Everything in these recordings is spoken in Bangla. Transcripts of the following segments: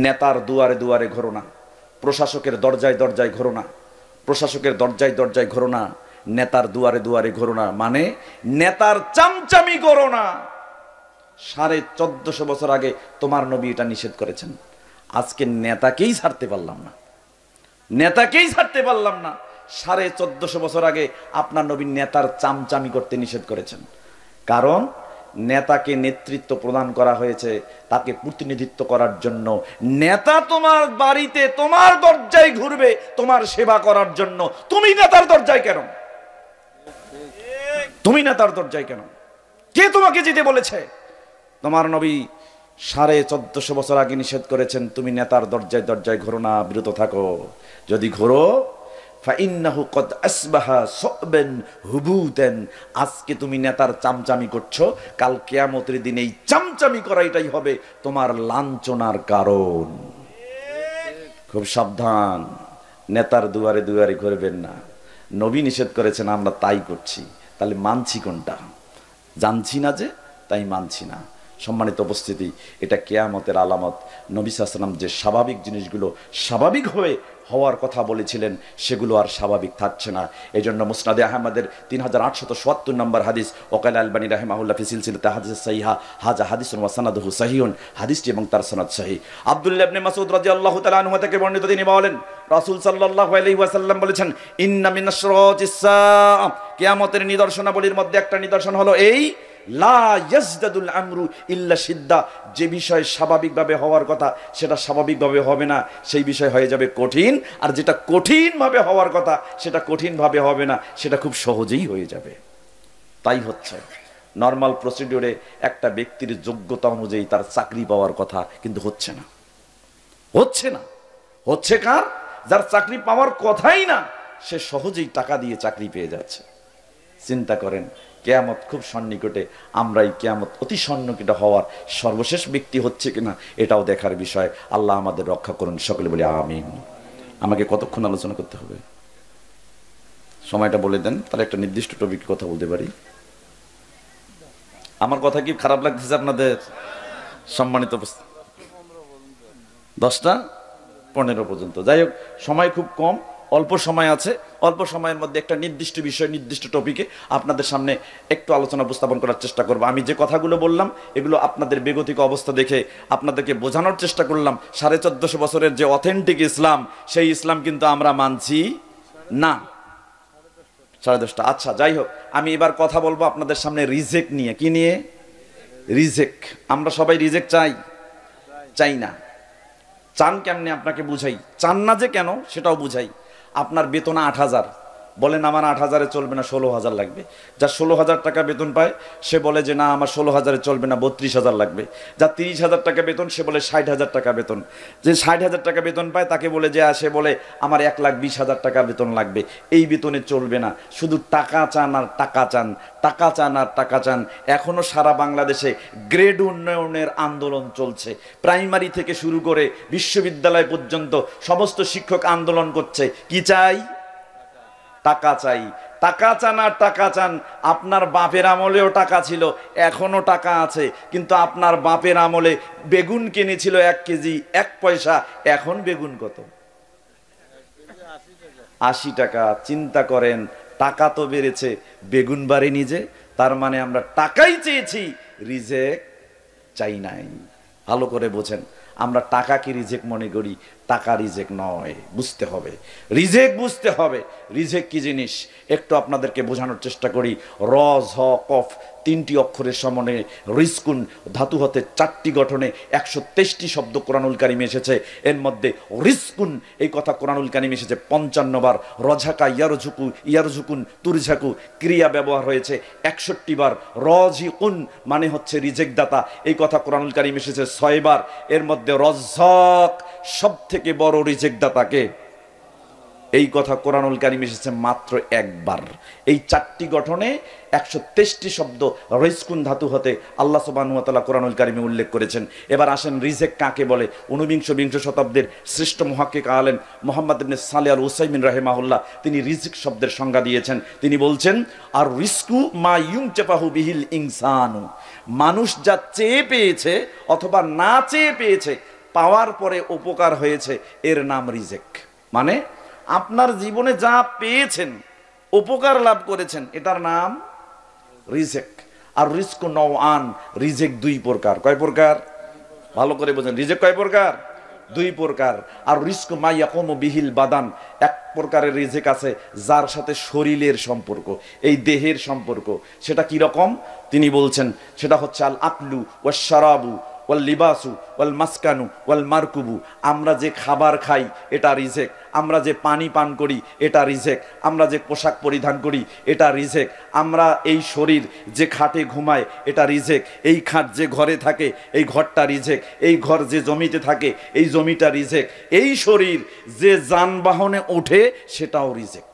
নেতার দুয়ারে দুয়ারে ঘোরো না, প্রশাসকের দরজায় দরজায় ঘোরো না, প্রশাসকের দরজায় দরজায় ঘোরো না, নেতার দুয়ারে দুয়ারে ঘোরো না, মানে নেতার চামচামি করো না। 1450 বছর আগে তোমার নবী এটা নিষেধ করেছেন। আজকে নেতাকেই ছাড়তে পারলাম না, নেতাকেই ছাড়তে পারলাম না। 1450 বছর আগে আপনার নবী নেতার চামচামি করতে নিষেধ করেছেন। কারণ নেতাকে নেতৃত্ব প্রদান করা হয়েছে তাকে প্রতিনিধিত্ব করার জন্য। নেতা তোমার বাড়িতে তোমার দরজায় ঘুরবে তোমার সেবা করার জন্য। তুমি নেতার দরজায় কেন? তুমি নেতার দরজায় কেন? কে তোমাকে যেতে বলেছে? তোমার নবী 1450 বছর আগে নিষেধ করেছেন তুমি নেতার দরজায় দরজায় ঘোরো না, বিরত থাকো। যদি ঘোরো ফাইন্নাহু কদ আসবাহা সুবন হুবুতান, আজকে তুমি নেতার চামচামি করছো, কাল কিয়ামতের দিন এই চামচামি করাইটাই হবে তোমার লাঞ্ছনার কারণ। খুব সাবধান, নেতার দুয়ারে দুয়ারে ঘুরবেন না। নবী নিষেধ করেছেন, আমরা তাই করছি, তাহলে মানছি কোনটা? জানছি না যে তাই মানছি না। সম্মানিত উপস্থিতি, এটা কিয়ামতের আলামত। নবী সাল্লাল্লাহু আলাইহি ওয়াসাল্লাম যে স্বাভাবিক জিনিসগুলো স্বাভাবিক হওয়ার কথা বলেছিলেন সেগুলো আর স্বাভাবিক থাকছে না। এই জন্য মুসনাদে আহমদের 3877 নম্বর হাদিস, ওকাল আলবানী রাহিমাহুল্লাহ ফি সিলসিলাতি হাদিস সাহিহা হাযা হাদিসুন ওয়া সানাদুহু সহিহুন, হাদিসটি এবং তার সনদ সহিহ। আব্দুল্লাহ ইবনে মাসউদ রাদিয়াল্লাহু তাআলা আনহু থেকে বর্ণিত, তিনি বলেন রাসূল সাল্লাল্লাহু আলাইহি ওয়াসাল্লাম বলেছেন, ইন্না মিনাশ শিরাতিস সাআ, কিয়ামতের নিদর্শনাবলীর মধ্যে একটা নিদর্শন হলো এই, লা ইয়াজদাদুল আমরু ইল্লা শিদ্দা, যে বিষয় স্বাভাবিকভাবে হওয়ার কথা সেটা স্বাভাবিকভাবে হবে না, সেই বিষয় হয়ে যাবে কঠিন। আর যেটা কঠিনভাবে হওয়ার কথা সেটা কঠিনভাবে হবে না, সেটা খুব সহজেই হয়ে যাবে। তাই হচ্ছে নর্মাল প্রসিডিউরে একটা ব্যক্তির যোগ্যতা অনুযায়ী তার চাকরি পাওয়ার কথা, কিন্তু হচ্ছে না, হচ্ছে না। হচ্ছে কার? যার চাকরি পাওয়ার কথাই না, সে সহজেই টাকা দিয়ে চাকরি পেয়ে যাচ্ছে। চিন্তা করেন, কিয়ামত খুব সন্নিকটে, আমরা এই কিয়ামত অতি সন্নিকটে হওয়ার সর্বশেষ ব্যক্তি হচ্ছে কিনা এটাও দেখার বিষয়। আল্লাহ আমাদের রক্ষা করুন, সকলে বলি আমিন। আমাকে কতক্ষণ আলোচনা করতে হবে সময়টা বলে দেন, তাহলে একটা নির্দিষ্ট টপিক কথা বলতে পারি। আমার কথা কি খারাপ লাগতেছে আপনাদের? সম্মানিত 10টা 15 পর্যন্ত, যাই হোক সময় খুব কম, অল্প সময় আছে। অল্প সময়ের মধ্যে একটা নির্দিষ্ট বিষয় নির্দিষ্ট টপিকে আপনাদের সামনে একটু আলোচনা উপস্থাপন করার চেষ্টা করব। আমি যে কথাগুলো বললাম এগুলো আপনাদের বেগতিক অবস্থা দেখে আপনাদেরকে বোঝানোর চেষ্টা করলাম। 1450 বছরের যে অথেন্টিক ইসলাম, সেই ইসলাম কিন্তু আমরা মানছি না। 10:30। আচ্ছা, যাই হোক, আমি এবার কথা বলবো আপনাদের সামনে রিজেক্ট নিয়ে। কি নিয়ে? রিজেক্ট। আমরা সবাই রিজেক্ট চাই? চাই না। চান কেমনে আপনাকে বুঝাই। চান না যে কেন সেটাও বুঝাই। আপনার বেতন 8,000, বলেন আমার 8,000-এ চলবে না, 16,000 লাগবে। যার 16,000 টাকা বেতন পায় সে বলে যে না আমার 16,000-এ চলবে না, 32,000 লাগবে। যার 30,000 টাকা বেতন সে বলে 60,000 টাকা বেতন। যে 60,000 টাকা বেতন পায় তাকে বলে যে সে বলে আমার 1,20,000 টাকা বেতন লাগবে। এই বেতনে চলবে না, শুধু টাকা চান আর টাকা চান, টাকা চান আর টাকা চান। এখনো সারা বাংলাদেশে গ্রেড উন্নয়নের আন্দোলন চলছে। প্রাইমারি থেকে শুরু করে বিশ্ববিদ্যালয় পর্যন্ত সমস্ত শিক্ষক আন্দোলন করছে। কি চাই? টাকা চাই। টাকা চান আর টাকা চান। আপনার বাপের আমলেও টাকা ছিল, এখনো টাকা আছে, কিন্তু আপনার বাপের আমলে বেগুন কিনেছিল 1 কেজি 1 পয়সা, এখন বেগুন কত? 80 টাকা। চিন্তা করেন, টাকা তো বেড়েছে, বেগুন বাড়েনি যে। তার মানে আমরা টাকাই চেয়েছি, রিজেক্ট চাই নাই। ভালো করে বোঝেন, আমরা টাকাকে রিজেক্ট মনে করি, টাকা রিজেক্ট নয়। বুঝতে হবে, রিজেক্ট বুঝতে হবে। রিজেক্ট কি জিনিস একটু আপনাদেরকে বোঝানোর চেষ্টা করি। র, ঝ, কফ 3টি অক্ষরের সমন্বয়ে রিজকুন ধাতু হতে 4টি গঠনে 123টি শব্দ কোরআনুল কারিমে এসেছে। এর মধ্যে রিজকুন এই কথা কোরআনুল কারিমে এসেছে 55 বার। রঝাকা ইয়ারঝুকু ইয়ারঝুকুন তুরঝাকু ক্রিয়া ব্যবহার হয়েছে 61 বার। রজিকুন মানে হচ্ছে রিজেক্ট দাতা, এই কথা কোরআনুল কারিমে এসেছে 6 বার। এর মধ্যে রজ্জাক সব থেকে বড় রিজেক্ট দাতাকে, এই কথা কোরআনুল কারিমে এসেছে মাত্র 1 বার। এই 4টি গঠনে 123টি শব্দ রিজকুন ধাতু হতে আল্লাহ সুবহানাহু ওয়া তাআলা কোরআনুল কারিমে উল্লেখ করেছেন। এবার আসেন রিজেক্ট কাকে বলে। 19 শতাব্দীর শ্রেষ্ঠ মুহাক্কিক আলেম মুহাম্মদ ইবনে সালেহ আল উসাইমিন রাহিমাহুল্লাহ তিনি রিজক শব্দের সংজ্ঞা দিয়েছেন। তিনি বলছেন, আর রিজকু মা ইউনচাফাহু বিহিল ইনসানু, মানুষ যা চেয়ে পেয়েছে অথবা না চেয়ে পেয়েছে পাওয়ার পরে উপকার হয়েছে, এর নাম রিজেক। মানে আপনার জীবনে যা পেয়েছেন, উপকার লাভ করেছেন, এটার নাম রিজেক। আর রিজক নওয়ান, রিজেক দুই প্রকার। কয় প্রকার? ভালো করে বোঝেন, রিজেক কয় প্রকার? দুই প্রকার। আর রিজক মা ইয়াকুমু বিহিল বাদান, এক প্রকারের রিজেক আছে যার সাথে শরীরের সম্পর্ক, এই দেহের সম্পর্ক। সেটা কি রকম? তিনি বলছেন সেটা হচ্ছে আল আকলু ওয়াশ শারাবু ওয়াল লিবাসু ওয়াল মাসকানু ওয়াল মারকুবু। আমরা যে খাবার খাই এটা রিজেক, আমরা যে পানি পান করি এটা রিজেক, আমরা যে পোশাক পরিধান করি এটা রিজেক, আমরা এই শরীর যে খাটে ঘুমায় এটা রিজেক, এই খাট যে ঘরে থাকে এই ঘরটা রিজেক, এই ঘর যে জমিতে থাকে এই জমিটা রিজেক, এই শরীর যে যানবাহনে ওঠে সেটাও রিজেক।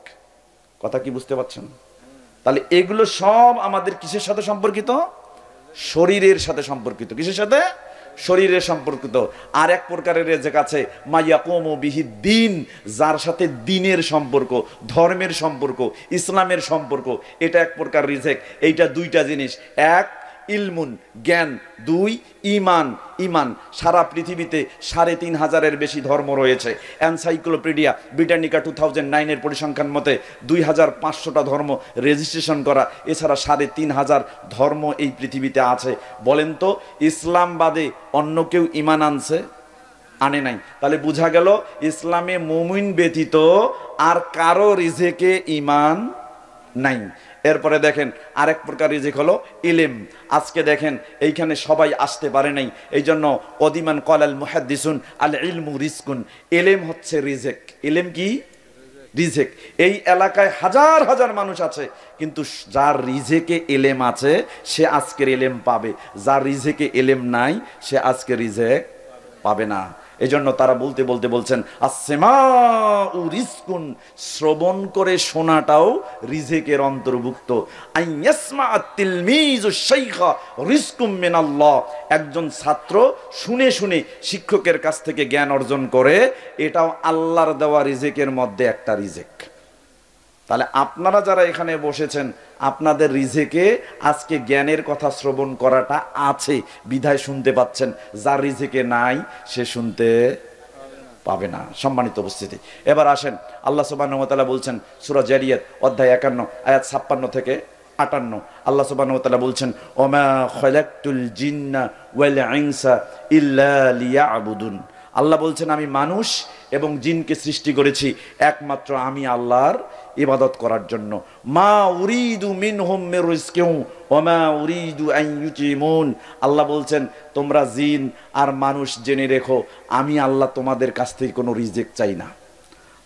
কথা কি বুঝতে পারছেন? তাহলে এগুলো সব আমাদের কিসের সাথে সম্পর্কিত? শরীরের সাথে সম্পর্কিত। কিসের সাথে? শরীরের সম্পর্কিত। আর এক প্রকারের রিজেক আছে মাইয়াকুমু বিহি দ্বীন, যার সাথে দ্বীনের সম্পর্ক, ধর্মের সম্পর্ক, ইসলামের সম্পর্ক, এটা এক প্রকার রিজেক। এইটা দুইটা জিনিস, এক ইলমুন জ্ঞান, দুই ইমান। ইমান সারা পৃথিবীতে ৩৫০০-এর বেশি ধর্ম রয়েছে। এনসাইক্লোপিডিয়া ব্রিটানিকা 2009-এর পরিসংখ্যান মতে 2500টা ধর্ম রেজিস্ট্রেশন করা। এছাড়া ৩৫০০ ধর্ম এই পৃথিবীতে আছে। বলেন তো ইসলাম বাদে অন্য কেউ ইমান আনছে? আনে নাই। তাহলে বোঝা গেল ইসলামে মুমিন ব্যতীত আর কারো রিজেকে ইমান নাই। এরপরে দেখেন আরেক প্রকার রিজিক হলো ইলম। আজকে দেখেন এইখানে সবাই আসতে পারে নাই, এই জন্য কদিমান কলাল মুহাদ্দিসুন আল ইলমু রিজকুন, ইলম হচ্ছে রিজেক। ইলম কি? রিজেক। এই এলাকায় হাজার হাজার মানুষ আছে, কিন্তু যার রিজেকে ইলম আছে সে আজকের ইলম পাবে, যার রিজেকে ইলম নাই সে আজকে রিজেক পাবে না। এই জন্য তারা বলতে বলতে বলছেন আসসামাউ রিজকুন, শ্রবণ করে শোনাটাও রিজেকের অন্তর্ভুক্ত। আইয়াসমা তিলমিজু শাইখা রিজকুম মিনাল্লাহ, একজন ছাত্র শুনে শুনে শিক্ষকের কাছ থেকে জ্ঞান অর্জন করে, এটাও আল্লাহর দেওয়া রিজেকের মধ্যে একটা রিজেক। তাহলে আপনারা যারা এখানে বসেছেন আপনাদের রিজেকে আজকে জ্ঞানের কথা শ্রবণ করাটা আছে বিধায় শুনতে পাচ্ছেন, যার রিজেকে নাই সে শুনতে পাবে না। সম্মানিত উপস্থিতি, এবার আসেন আল্লাহ সুবহানাহু ওয়া তাআলা বলছেন সূরা জারিয়াত অধ্যায় 51 আয়াত 56 থেকে 58, আল্লাহ সুবহানাহু ওয়া তাআলা বলছেন ওমা খালাকতুল জিন্না ওয়াল ইনসা ইল্লা লিয়াবুদুন। আল্লাহ বলছেন আমি মানুষ এবং জিনকে সৃষ্টি করেছি একমাত্র আমি আল্লাহর ইবাদত করার জন্য। মা উরিদু মিনহুম মির রিজকিন ওয়া মা উরিদু আন ইউতিমুন। আল্লাহ বলছেন তোমরা জিন আর মানুষ জেনে রেখো আমি আল্লাহ তোমাদের কাছ থেকে কোনো রিজিক চাই না,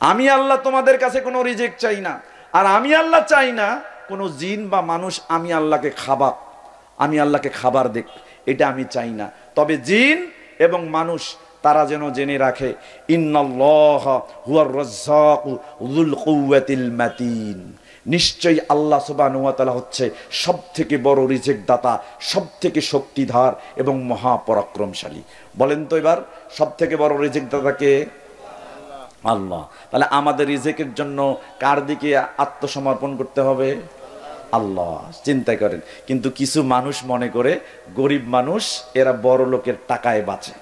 আমি আল্লাহ তোমাদের কাছে কোনো রিজিক চাই না। আর আমি আল্লাহ চাই না কোনো জিন বা মানুষ আমি আল্লাহকে খাবার দেখ, এটা আমি চাই না। তবে জিন এবং মানুষ তারা যেন জেনে রাখে ইন্নাল্লাহা হুয়ার রাজ্জাকু যুল কুওয়াতিল মাতিন, নিশ্চয়ই আল্লাহ সুবহানাহু ওয়া তাআলা হচ্ছে সবথেকে বড় রিজিক দাতা, সবথেকে শক্তিধর এবং মহাপরাক্রমশালী। বলেন তো এবার সবথেকে বড় রিজিক দাতা কে? আল্লাহ। তাহলে আমাদের রিজিকের জন্য কার দিকে আত্মসমর্পণ করতে হবে? আল্লাহ। চিন্তা করেন, কিন্তু কিছু মানুষ মনে করে গরিব মানুষ এরা বড় লোকের টাকায় বাঁচে,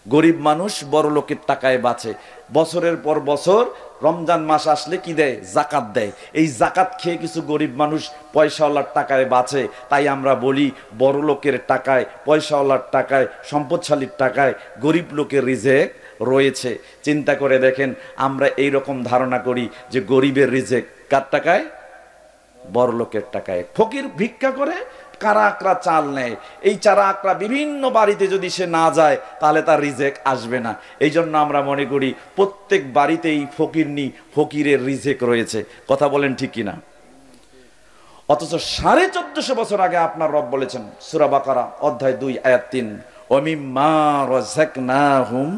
গরিব মানুষ বড় লোকের টাকায় বাঁচে। বছরের পর বছর রমজান মাস আসলে কি দেয়? জাকাত দেয়। এই জাকাত খেয়ে কিছু গরিব মানুষ পয়সাওয়ালার টাকায় বাঁচে। তাই আমরা বলি বড় লোকের টাকায়, পয়সাওয়ালার টাকায়, সম্পদশালীর টাকায় গরিব লোকের রিজেক রয়েছে। চিন্তা করে দেখেন আমরা এই রকম ধারণা করি যে গরিবের রিজেক কার টাকায়? বড় লোকের টাকায়। ফকির ভিক্ষা করে, কারা আকরা চাল নেয়, এই চারা আকরা বিভিন্ন বাড়িতে যদি সে না যায় তাহলে তার রিজেক আসবে না। এই জন্য আমরা মনে করি প্রত্যেক বাড়িতেই ফকিরের রিজেক রয়েছে। কথা বলেন ঠিক কিনা? অথচ 1450 বছর আগে আপনার রব বলেছেন সূরা বাকারা অধ্যায় 2 আয়াত 3 ওয়ামিম্মা রাযাকনাহুম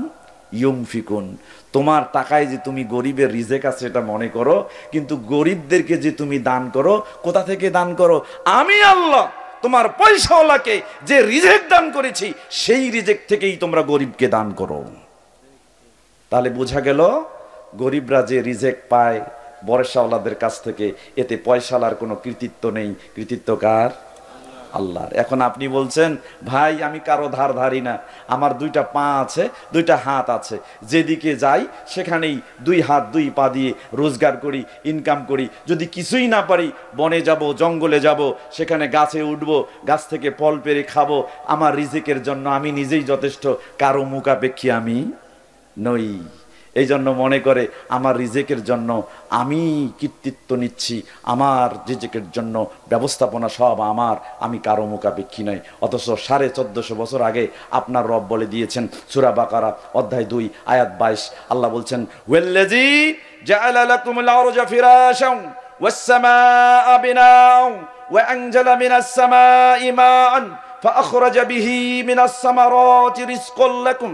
ইউনফিকুন, তোমার টাকায় যে তুমি গরিবের রিজেক আছে এটা মনে করো, কিন্তু গরিবদেরকে যে তুমি দান করো, কোথা থেকে দান করো? আমি আল্লাহ তোমার পয়সাওয়ালাকে যে রিজেক দান করেছি সেই রিজেক থেকেই তোমরা গরিবকে দান করো। তাহলে বোঝা গেল গরিবরা যে রিজেক পায় পয়সাওয়ালাদের কাছ থেকে, এতে পয়সাওয়ালার কোনো কৃতিত্ব নেই। কৃতিত্ব কার? আল্লাহর। এখন আপনি বলছেন ভাই আমি কারো ধার ধারি না, আমার দুইটা পা আছে, দুইটা হাত আছে, যেদিকে যাই সেখানেই দুই হাত দুই পা দিয়ে রোজগার করি, ইনকাম করি। যদি কিছুই না পারি বনে যাব, জঙ্গলে যাব, সেখানে গাছে উঠব, গাছ থেকে ফল পেড়ে খাবো, আমার রিজিকের জন্য আমি নিজেই যথেষ্ট, কারো মুখাপেক্ষী আমি নই। এই জন্য মনে করে আমার রিজিকের জন্য আমি কৃতিত্ব নিচ্ছি, আমার রিজিকের জন্য ব্যবস্থাপনা সব আমার, আমি কারো মুখাপেক্ষী নই। অথচ 1450 বছর আগে আপনার রব বলে দিয়েছেন, সূরা বাকারা অধ্যায় 2 আয়াত 22, আল্লাহ বলছেন ওয়াল্লাযী জাআলা লাকুমুল আরজা ফিরাশান ওয়াস সামাআ বিনাআন ওয়া আনজালা মিনাস সামাই মাআন ফাআখরাজা বিহি মিনাস সামারাতি রিজকাল লাকুম।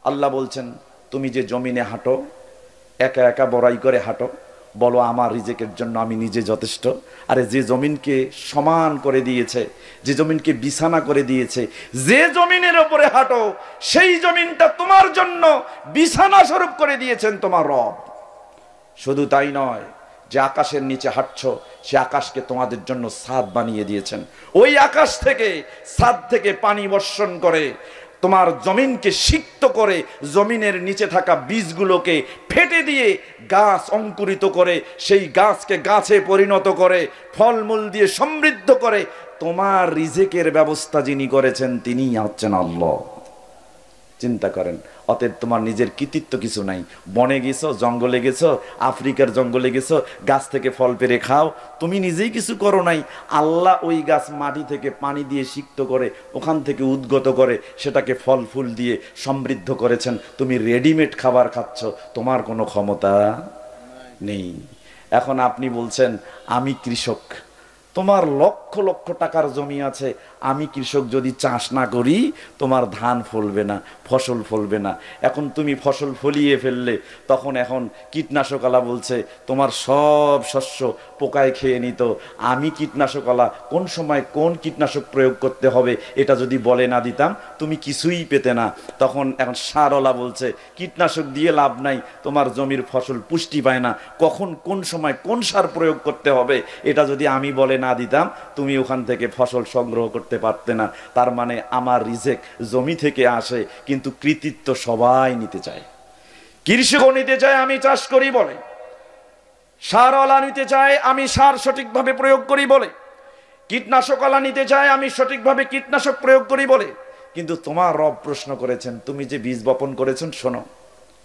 আল্লাহ বলছেন তুমি যে জমিনে হাঁটো, একা একা বড়াই করে হাঁটো, বলো আমার রিজিকের জন্য আমি নিজে যথেষ্ট। আরে যে জমিনকে সমান করে দিয়েছে, যে জমিনকে বিছানা করে দিয়েছে, যে জমিনের উপরে হাঁটো, সেই জমিনটা তোমার জন্য বিছানা স্বরূপ করে দিয়েছেন তোমার রব। শুধু তাই নয়, যে আকাশের নিচে হাঁটছো, সে আকাশকে তোমাদের জন্য ছাদ বানিয়ে দিয়েছেন। ওই আকাশ থেকে, ছাদ থেকে পানি বর্ষণ করে তোমার জমিনকে সিক্ত করে, জমিনের নিচে থাকা বীজগুলোকে ফেটে দিয়ে গাছ অঙ্কুরিত করে, সেই গাছকে গাছে পরিণত করে, ফলমূল দিয়ে সমৃদ্ধ করে। তোমার রিজিকের ব্যবস্থা যিনি করেছেন তিনিই হচ্ছেন আল্লাহ। চিন্তা করেন। অতএব তোমার নিজের কৃতিত্ব কিছু নাই। বনে গেছো, জঙ্গলে গেছো, আফ্রিকার জঙ্গলে গেছো, গাছ থেকে ফল পেড়ে খাও, তুমি নিজেই কিছু করো নাই। আল্লাহ ওই গাছ মাটি থেকে পানি দিয়ে সিক্ত করে, ওখান থেকে উদ্গত করে, সেটাকে ফল ফুল দিয়ে সমৃদ্ধ করেছেন। তুমি রেডিমেড খাবার খাচ্ছ, তোমার কোনো ক্ষমতা নেই। এখন আপনি বলছেন আমি কৃষক, তোমার লক্ষ লক্ষ টাকার জমি আছে, আমি কৃষক যদি চাষ না করি তোমার ধান ফলবে না, ফসল ফলবে না। এখন তুমি ফসল ফলিয়ে ফেললে, তখন এখন কীটনাশকওয়ালা বলছে তোমার সব শস্য পোকায় খেয়ে নিত। আমি কীটনাশকওয়ালা কোন সময় কোন কীটনাশক প্রয়োগ করতে হবে এটা যদি বলে না দিতাম তুমি কিছুই পেতে না। তখন এখন সারওয়ালা বলছে কীটনাশক দিয়ে লাভ নাই, তোমার জমির ফসল পুষ্টি পায় না, কখন কোন সময় কোন সার প্রয়োগ করতে হবে এটা যদি আমি বলে না দিতাম তুমি ওখান থেকে ফসল সংগ্রহ করতে পারতে না। তার মানে আমার রিজেক জমি থেকে আসে, কিন্তু কৃতিত্ব সবাই নিতে চায়। কৃষকও নিতে চায় আমি চাষ করি বলে, সারওয়ালা নিতে চায় আমি সার সঠিকভাবে প্রয়োগ করি বলে, কীটনাশকওয়ালা নিতে চায় আমি সঠিকভাবে কীটনাশক প্রয়োগ করি বলে। কিন্তু তোমার রব প্রশ্ন করেছেন, তুমি যে বীজ বপন করেছেন, শোনো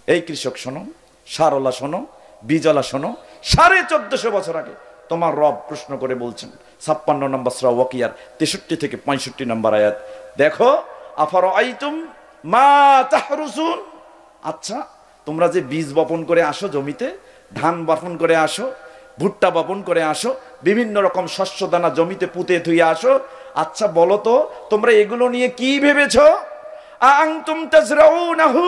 এই কৃষক শোনো, সারওয়ালা শোনো, বীজওয়ালা শোনো, 1450 বছর আগে তোমার রব প্রশ্ন করে বলছেন 56 নম্বর সূরা ওয়াকিয়ার 63 থেকে 65 নম্বর আয়াত, দেখো আফারাআইতুম মা তাহরুসুন। আচ্ছা তোমরা যে বীজ বপন করে আসো জমিতে, ধান বপন করে আসো, ভুট্টা বপন করে আসো, বিভিন্ন রকম শস্য দানা জমিতে পুঁতে থুয়ে আসো, আচ্ছা বলো তো তোমরা এগুলো নিয়ে কি ভেবেছো? আনতুম তাজরাউনাহু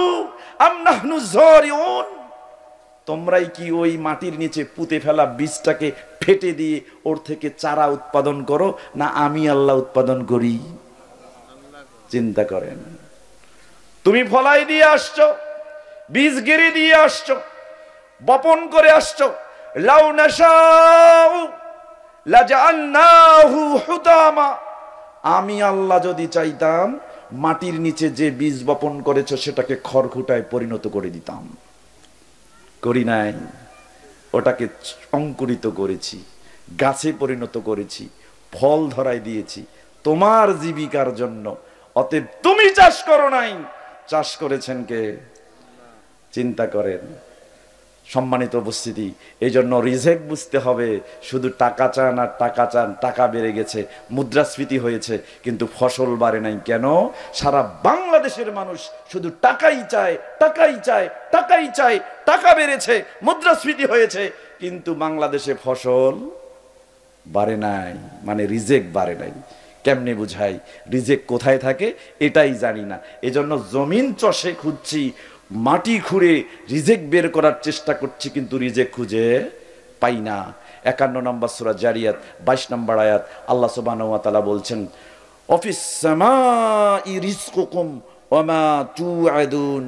আম নাহনু যারিউন। তোমরাই কি ওই মাটির নিচে পুঁতে ফেলা বীজটাকে ফেটে দিয়ে ওর থেকে চারা উৎপাদন করো, না আমি আল্লাহ উৎপাদন করি? চিন্তা করেন। তুমি ফলাই দিয়ে আসছো, বীজ গেড়ে দিয়ে আসছো, বপন করে আসছো, লাউ নাশাউ লাজআলনাহু হুতামা। আমি আল্লাহ যদি চাইতাম মাটির নিচে যে বীজ বপন করেছো সেটাকে খড়কুটায় পরিণত করে দিতাম। করি নাই, ওটাকে অঙ্কুরিত করেছি, গাছে পরিণত করেছি, ফল ধরাই দিয়েছি তোমার জীবিকার জন্য। অতএব তুমি চাষ করো নাই, চাষ করেছেন কে? চিন্তা করেন। সম্মানিত উপস্থিতি, এই জন্য রিজেক বুঝতে হবে। শুধু টাকা চান আর টাকা চান, টাকা বেড়ে গেছে, মুদ্রাস্ফীতি হয়েছে, কিন্তু ফসল বাড়ে নাই। কেন? সারা বাংলাদেশের মানুষ শুধু টাকাই চায়, টাকাই চায়, টাকাই চায়। টাকা বেড়েছে, মুদ্রাস্ফীতি হয়েছে, কিন্তু বাংলাদেশে ফসল বাড়ে নাই, মানে রিজেক বাড়ে নাই। কেমনে বুঝাই? রিজেক কোথায় থাকে এটাই জানি না। এজন্য জমিন চষে খুঁজছি, মাটি খুঁড়ে রিজেক বের করার চেষ্টা করছি, কিন্তু রিজেক খুঁজে পাই না। 51 নম্বর সূরা জারিয়াত 22 নম্বর আয়াত আল্লাহ সুবহানাহু ওয়া তাআলা বলছেন, অফিস সামাই রিজকুকুম ওয়া মা তুআদুন।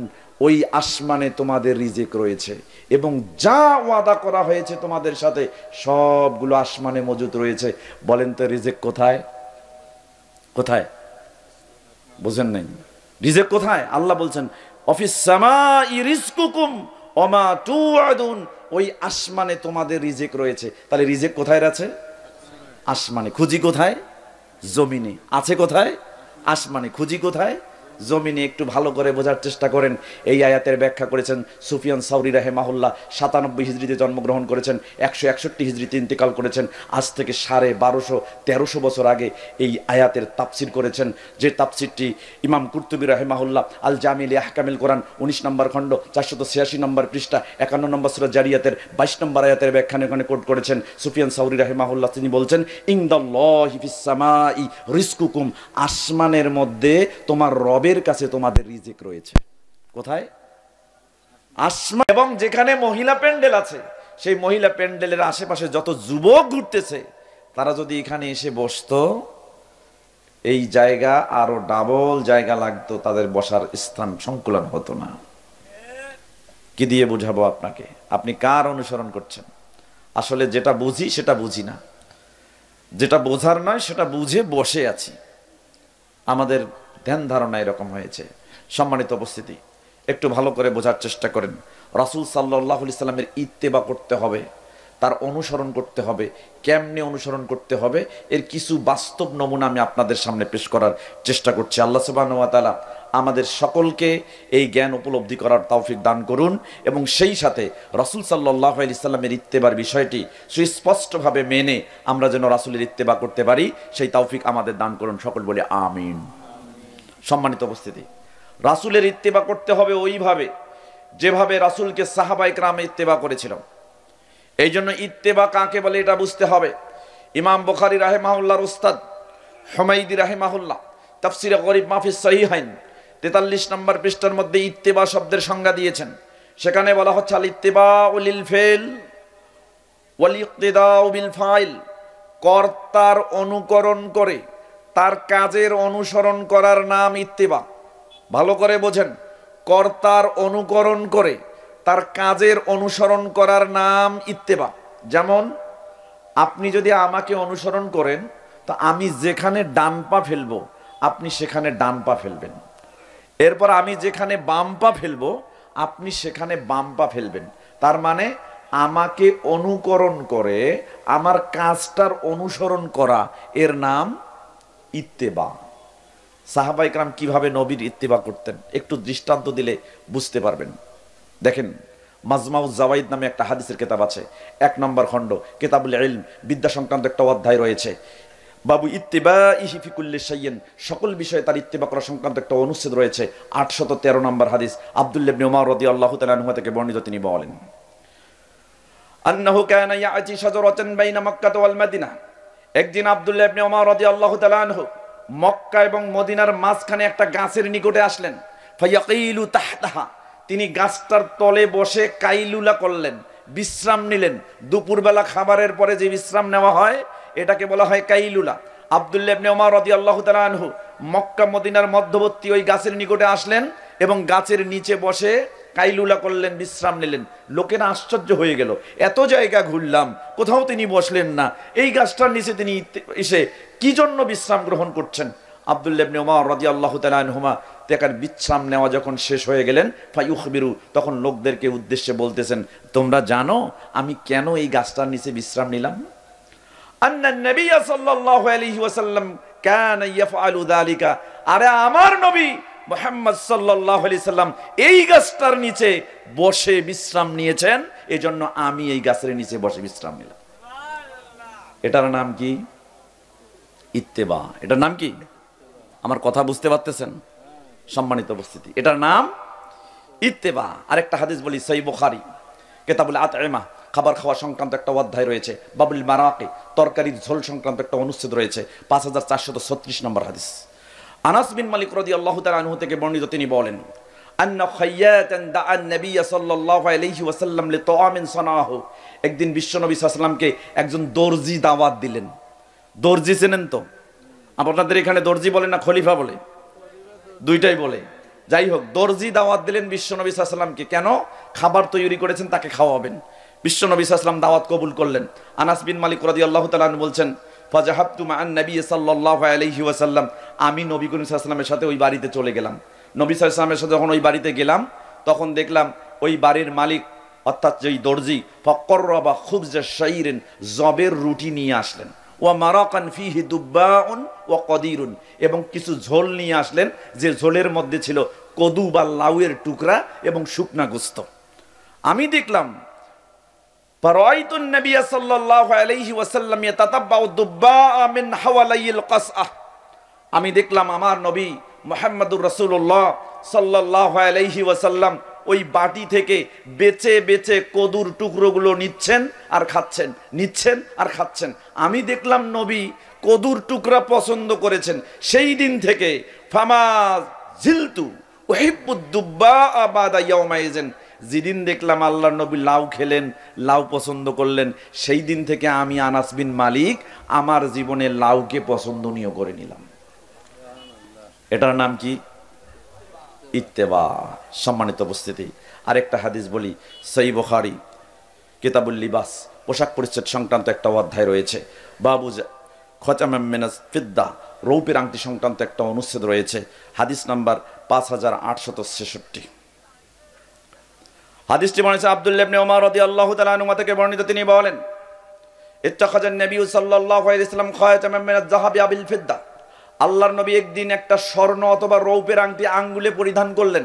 ওই আসমানে তোমাদের রিজেক রয়েছে এবং যা ওয়াদা করা হয়েছে তোমাদের সাথে সবগুলো আসমানে মজুদ রয়েছে। বলেন তো রিজেক কোথায়? কোথায়? বুঝেন নাই? রিজিক কোথায়? আল্লাহ বলছেন অফিস সামাই রিজকুকুম ওমা তুআদুন, ওই আসমানে তোমাদের রিজিক রয়েছে। তাহলে রিজিক কোথায় আছে? আসমানে। খুঁজি কোথায়? জমিনে। আছে কোথায়? আসমানে। খুঁজি কোথায়? জমিনে। একটু ভালো করে বোঝার চেষ্টা করেন। এই আয়াতের ব্যাখ্যা করেছেন সুফিয়ান সাউরি রাহিমাহুল্লাহ। 97 হিজরিতে জন্মগ্রহণ করেছেন, 161 হিজরিতে ইন্তেকাল করেছেন। আজ থেকে 1250-1300 বছর আগে এই আয়াতের তাফসির করেছেন, যে তাফসিরটি ইমাম কুরতুবী রাহিমাহুল্লাহ আল জামি লি আহকামিল কোরআন 19 নম্বর খণ্ড 486 নম্বর পৃষ্ঠা 51 নম্বর সূরা জারিয়াতের 22 নম্বর আয়াতের ব্যাখ্যা এখানে কোট করেছেন সুফিয়ান সাউরি রাহিমাহুল্লাহ। তিনি বলছেন ইনদাল্লাহি ফিস সামাই রিজকুকুম, আসমানের মধ্যে তোমার রবের কাছে তোমাদের রিজিক রয়েছে। কোথায়? আসমান। এবং যেখানে মহিলা প্যান্ডেল আছে, সেই মহিলা প্যান্ডেলের আশেপাশে যত যুবক ঘুরতেছে, তারা যদি এখানে এসে বসতো, এই জায়গা আরো ডাবল জায়গা লাগতো, তাদের বসার স্থান সংকুলন হতো না। কি দিয়ে বুঝাবো আপনাকে? আপনি কার অনুসরণ করছেন? আসলে যেটা বুঝি সেটা বুঝি না, যেটা বোঝার নয় সেটা বুঝে বসে আছি। আমাদের ধ্যান ধারণা এরকম হয়েছে। সম্মানিত উপস্থিতি, একটু ভালো করে বোঝার চেষ্টা করেন। রাসূল সাল্লাল্লাহু আলাইহি সাল্লামের ইত্তেবা করতে হবে, তার অনুসরণ করতে হবে। কেমনে অনুসরণ করতে হবে এর কিছু বাস্তব নমুনা আমি আপনাদের সামনে পেশ করার চেষ্টা করছি। আল্লাহ সুবহানাহু ওয়া তাআলা আমাদের সকলকে এই জ্ঞান উপলব্ধি করার তৌফিক দান করুন, এবং সেই সাথে রাসূল সাল্লাল্লাহু আলাইহি সাল্লামের ইত্তেবার বিষয়টি সুস্পষ্টভাবে মেনে আমরা যেন রাসূলের ইত্তেবা করতে পারি, সেই তৌফিক আমাদের দান করুন। সকল বলে আমিন। সম্মানিত উপস্থিতি, রাসূলের ইত্তেবা করতে হবে ওইভাবে যেভাবে রাসূলকে সাহাবায়ে কেরাম ইত্তেবা করেছিল। এই জন্য ইত্তেবা কাকে বলে এটা বুঝতে হবে। ইমাম বুখারী রাহিমাহুল্লাহর উস্তাদ হুমায়দি রাহিমাহুল্লাহ তাফসীরে গরীব মাফিস সহিহাইন 43 নম্বর পৃষ্ঠার মধ্যে ইত্তেবা শব্দের সংজ্ঞা দিয়েছেন। সেখানে বলা হচ্ছে আল ইত্তিবাউ লিল ফিল ওয়াল ইক্তিদাউ বিল ফাইল, কর্তার অনুকরণ করে তার কাজের অনুসরণ করার নাম ইত্তিবা। ভালো করে বোঝেন, কর্তার অনুকরণ করে তার কাজের অনুসরণ করার নাম ইত্তেবা। যেমন আপনি যদি আমাকে অনুসরণ করেন, তো আমি যেখানে ডান পা ফেলবো আপনি সেখানে ডান পা ফেলবেন, এরপর আমি যেখানে বাম পা ফেলবো আপনি সেখানে বাম পা ফেলবেন। তার মানে আমাকে অনুকরণ করে আমার কাজটার অনুসরণ করা, এর নাম ইত্তেবা। সাহাবায়ে কেরাম কিভাবে নবীর ইত্তেবা করতেন একটু দৃষ্টান্ত দিলে বুঝতে পারবেন। দেখেন, মাজমাউজ জাওয়াইদ নামে একটা হাদিসের কিতাব আছে, 1 নম্বর খণ্ড কিতাবুল ইলম, বিদ্যা সংক্রান্ত একটা অধ্যায় রয়েছে। বাবু ইত্তিবাইহি ফি কুল্লি শাইইন, সকল বিষয়ে তার ইত্তেবা করা সংক্রান্ত একটা অনুচ্ছেদ রয়েছে। 813 নম্বর হাদিস আব্দুল্লাহ ইবনে উমর রাদিয়াল্লাহু তাআলা আনহু থেকে বর্ণিত। তিনি বলেন আন্নাহু কানা ইয়াতি শাজারাতান বাইনা মক্কাহ ওয়াল মদিনা, একদিন আব্দুল্লাহ ইবনে উমর রাদিয়াল্লাহু তাআলা আনহু মক্কা এবং মদিনার মাঝখানে একটা গাছের নিকটে আসলেন। ফায়াকিলু তাহতাহা, তিনি গাছটার তলে বসে কাইলুলা করলেন, বিশ্রাম নিলেন। দুপুরবেলা খাবারের পরে যে বিশ্রাম নেওয়া হয় এটাকে বলা হয় কাইলুলা। আব্দুল্লাহ ইবনে উমর রাদিয়াল্লাহু তাআলা আনহু মক্কা মদিনার মধ্যবর্তী ওই গাছের নিকটে আসলেন এবং গাছের নিচে বসে কাইলুলা করলেন, বিশ্রাম নিলেন। লোকেরা আশ্চর্য হয়ে গেল, এত জায়গা ঘুরলাম কোথাও তিনি বসলেন না, এই গাছটার নিচে তিনি এসে কি জন্য বিশ্রাম গ্রহণ করছেন? আব্দুল্লাহ ইবনে উমর রাদিয়াল্লাহু তাআলা আনহুমা তার বিশ্রাম নেওয়া যখন শেষ হয়ে গেলেন, ফায়ুখবিরু, তখন লোকদেরকে উদ্দেশ্যে বলতেছেন, তোমরা জানো আমি কেন এই গাছটার নিচে বিশ্রাম নিলাম? আন্নান নবী সাল্লাল্লাহু আলাইহি ওয়াসাল্লাম কানা ইয়াফআলু যালিকা, আরে আমার নবী মুহাম্মদ সাল্লাল্লাহু আলাইহি সাল্লাম এই গাছটার নিচে বসে বিশ্রাম নিয়েছেন, এজন্য আমি এই গাছের নিচে বসে বিশ্রাম নিলাম। এটার নাম কি? ইত্তেবা। এটার নাম কি? আমার কথা বুঝতে পারতেছেন সম্মানিত উপস্থিতি? এটার নাম ইত্তেবা। আরেকটা হাদিস বলি, সহিহ বুখারী কিতাবুল আতইমা, খাবার খাওয়া সংক্রান্ত একটা অধ্যায় রয়েছে। বাবুল মারাকি, তরকারির ঝোল সংক্রান্ত একটা অনুচ্ছেদ রয়েছে, 5436 নম্বর হাদিস। আনাস বিন মালিক রাদিয়াল্লাহু তাআলা আনহু থেকে বর্ণিত, তিনি বলেন আন্না খায়য়াতান দাআন নবী সাল্লাল্লাহু আলাইহি ওয়াসাল্লাম লিতাআমিন সানাহু, একদিন বিশ্বনবী সাল্লাল্লাহু আলাইহি ওয়াসাল্লামকে একজন দর্জি দাওয়াত দিলেন। দর্জি চেনেন তো? আপনাদের এখানে দর্জি বলে না খলিফা বলে? দুইটাই বলে। যাই হোক, দর্জি দাওয়াত দিলেন বিশ্বনবী সাল্লাল্লাহু আলাইহি ওয়াসাল্লামকে। কেন? খাবার তৈরি করেছেন, তাকে খাওয়াবেন। বিশ্বনবী সাল্লাল্লাহু আলাইহি ওয়াসাল্লাম দাওয়াত কবুল করলেন। আনাস বিন মালিক রাদিয়াল্লাহু তাআলা আনহু বলছেন, ফাযাহাবতু মা'আন নবী সাল্লাল্লাহু আলাইহি ওয়াসাল্লাম, আমি নবী করিম সাল্লাল্লাহু আলাইহি ওয়াসাল্লামের সাথে ওই বাড়িতে চলে গেলাম। নবী সাল্লাল্লাহু আলাইহি ওয়াসাল্লামের সাথে যখন ওই বাড়িতে গেলাম, তখন দেখলাম ওই বাড়ির মালিক অর্থাৎ যেই দর্জি ফাকররাবা খুবজা শাইরিন, জবের রুটি নিয়ে আসলেন, ওয়া মারাকান ফিহি দুব্বাউন ওয়া কদিরুন, এবং কিছু ঝোল নিয়ে আসলেন, যে ঝোলের মধ্যে ছিল কদু বা লাউয়ের টুকরা এবং শুকনা গোস্ত। আমি দেখলাম ফারাআইতুন নবী সাল্লাল্লাহু আলাইহি ওয়াসাল্লাম ইয়াতাতাব্বাউ দুব্বাআ মিন হাওয়ালাইল কাসআহ, আমি দেখলাম আমার নবী মুহাম্মদুর রাসূলুল্লাহ সাল্লাল্লাহু আলাইহি ওয়াসাল্লাম ওই বাটি থেকে বেছে বেছে কদুর টুকরোগুলো নিচ্ছেন আর খাচ্ছেন, নিচ্ছেন আর খাচ্ছেন। আমি দেখলাম নবী কদুর টুকরা পছন্দ করেছেন। সেই দিন থেকে ফামা জিলতু উহিব্বুদ দুব্বাআ বাদা ইয়াউমাইজিন, যেদিন দেখলাম আল্লাহর নবী লাউ খেলেন, লাউ পছন্দ করলেন, সেই দিন থেকে আমি আনাস বিন মালিক আমার জীবনে লাউকে পছন্দনীয় করে নিলাম। এটার নাম কি? ইত্তেবা। সম্মানিত উপস্থিতি, আরেকটা হাদিস বলি। সহিহ বুখারী কিতাবুল লিবাস, পোশাক পরিচ্ছদ সংক্রান্ত একটা অধ্যায় রয়েছে। বাবু খতামাম মিনাস ফিদ্দা, রৌপের আংটি সংক্রান্ত একটা অনুচ্ছেদ রয়েছে। হাদিস নাম্বার 5866। হাদিসটি বলেছে আব্দুল্লাহ ইবনে ওমর রাদিয়াল্লাহু তাআলা আনহু থেকে বর্ণিত। তিনি বলেন, ইত্তাখাযান নবী সাল্লাল্লাহু আলাইহি ওয়াসাল্লাম খাতামাম মিনাজ যাহাবি আবিল ফিদ্দা, আল্লাহর নবী একদিন একটা স্বর্ণ অথবা রৌপের আংটি আঙ্গুলে পরিধান করলেন।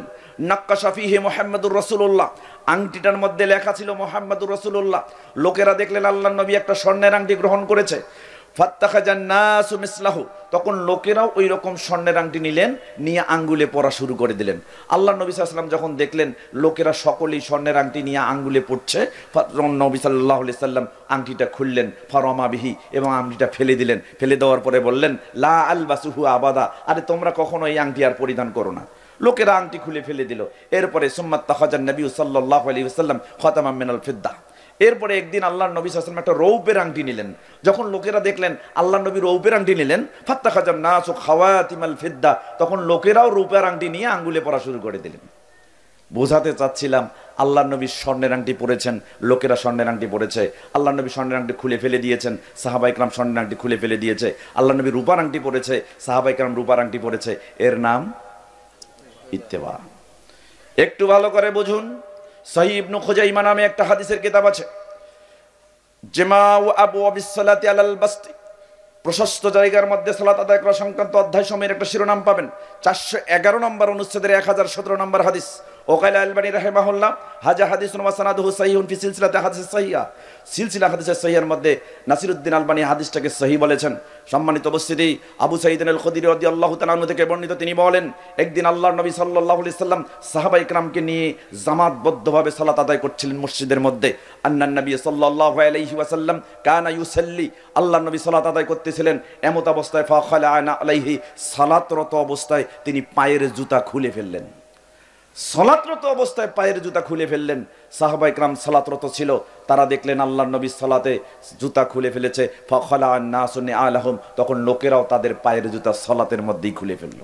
নাক্কাশা ফিহি মুহাম্মাদুর রাসূলুল্লাহ, আংটিটার মধ্যে লেখা ছিল মুহাম্মাদুর রাসূলুল্লাহ। লোকেরা দেখলেন আল্লাহর নবী একটা স্বর্ণের আংটি গ্রহণ করেছে। ফাত্তাখাযান নাসু মিসলাহু, তখন লোকেরাও ওই রকম স্বর্ণের আংটি নিলেন, নিয়ে আঙ্গুলে পরা শুরু করে দিলেন। আল্লাহর নবী সাল্লাল্লাহু আলাইহি ওয়াসাল্লাম যখন দেখলেন লোকেরা সকলেই স্বর্ণের আংটি নিয়ে আঙ্গুলে পড়ছে, নবী সাল্লাল্লাহু আলাইহি ওয়াসাল্লাম আংটিটা খুললেন, ফারামা বিহি, এবং আংটিটা ফেলে দিলেন। ফেলে দেওয়ার পরে বললেন, লা আলবাসুহু আবাদা, আরে তোমরা কখনো এই আংটি আর পরিধান করো না। লোকেরা আংটি খুলে ফেলে দিল। এরপরে সুম্মাত তাখাজান নবী সাল্লাল্লাহু আলাইহি ওয়াসাল্লাম খাতামাম মিনাল ফিদ্দা, এরপরে একদিন আল্লাহর নবী সাল্লাল্লাহু আলাইহি ওয়াসাল্লাম একটা রৌপের আংটি নিলেন। যখন লোকেরা দেখলেন আল্লাহর নবী রৌপের আংটি নিলেন, ফাত্তাখাজান নাসু খাওয়াতিমাল ফিদ্দা, তখন লোকেরাও রৌপের আংটি নিয়ে আঙ্গুলে পরা শুরু করে দিলেন। বোঝাতে চাচ্ছিলাম আল্লাহর নবী স্বর্ণের আংটি পরেছেন, লোকেরা স্বর্ণের আংটি পরেছে। আল্লাহর নবী স্বর্ণের আংটি খুলে ফেলে দিয়েছেন, সাহাবায়ে কেরাম স্বর্ণের আংটি খুলে ফেলে দিয়েছে। আল্লাহর নবী রূপার আংটি পরেছে, সাহাবায়ে কেরাম রূপার আংটি পরেছে। এর নাম ইত্তেবা। একটু ভালো করে বুঝুন। সহিহ ইবনে খুজাইমা নামে একটা হাদিসের কিতাব আছে, জামাউ আবওয়াবিস সালাতি আলাল বাসতি, প্রশস্ত জায়গার মধ্যে সালাত আদায় করা সংক্রান্ত অধ্যায় সময়ের একটা শিরোনাম পাবেন। 411 নম্বর অনুচ্ছেদের 1017 নম্বর হাদিস। ওকাইল আলবানী রাহিমাহুল্লাহ, হাজা হাদিসুন ওয়া সানাদুহু সহিহুন ফি সিলসিলাতি হাদিস সহিহা, সিলসিলা হাদিসের সহিহের মধ্যে নাসিরউদ্দিন আলবানী হাদিসটাকে সহিহ বলেছেন। সম্মানিত উপস্থিতি, আবু সাঈদ আল খুদরি রাদিয়াল্লাহু তাআলা আনহু থেকে বর্ণিত, তিনি বলেন, একদিন আল্লাহর নবী সাল্লাল্লাহু আলাইহি সাল্লাম সাহাবায়ে কেরামকে নিয়ে জামাতবদ্ধভাবে সালাত আদায় করছিলেন মসজিদের মধ্যে। আন্নান নবী সাল্লাল্লাহু আলাইহি ওয়াসাল্লাম কানা ইউসাল্লি, আল্লাহর নবী সালাত আদায় করতেছিলেন এমত অবস্থায় ফাখালাআনা আলাইহি, সালাতরত অবস্থায় তিনি পায়ের জুতা খুলে ফেললেন। সালাতরত অবস্থায় পায়ের জুতা খুলে ফেললেন। সাহাবায়ে কেরাম সালাতরত ছিল, তারা দেখলেন আল্লাহর নবী সালাতে জুতা খুলে ফেলেছে। ফাখালাআন নাসু নিআলাহুম, তখন লোকেরাও তাদের পায়ের জুতা সালাতের মধ্যেই খুলে ফেলল।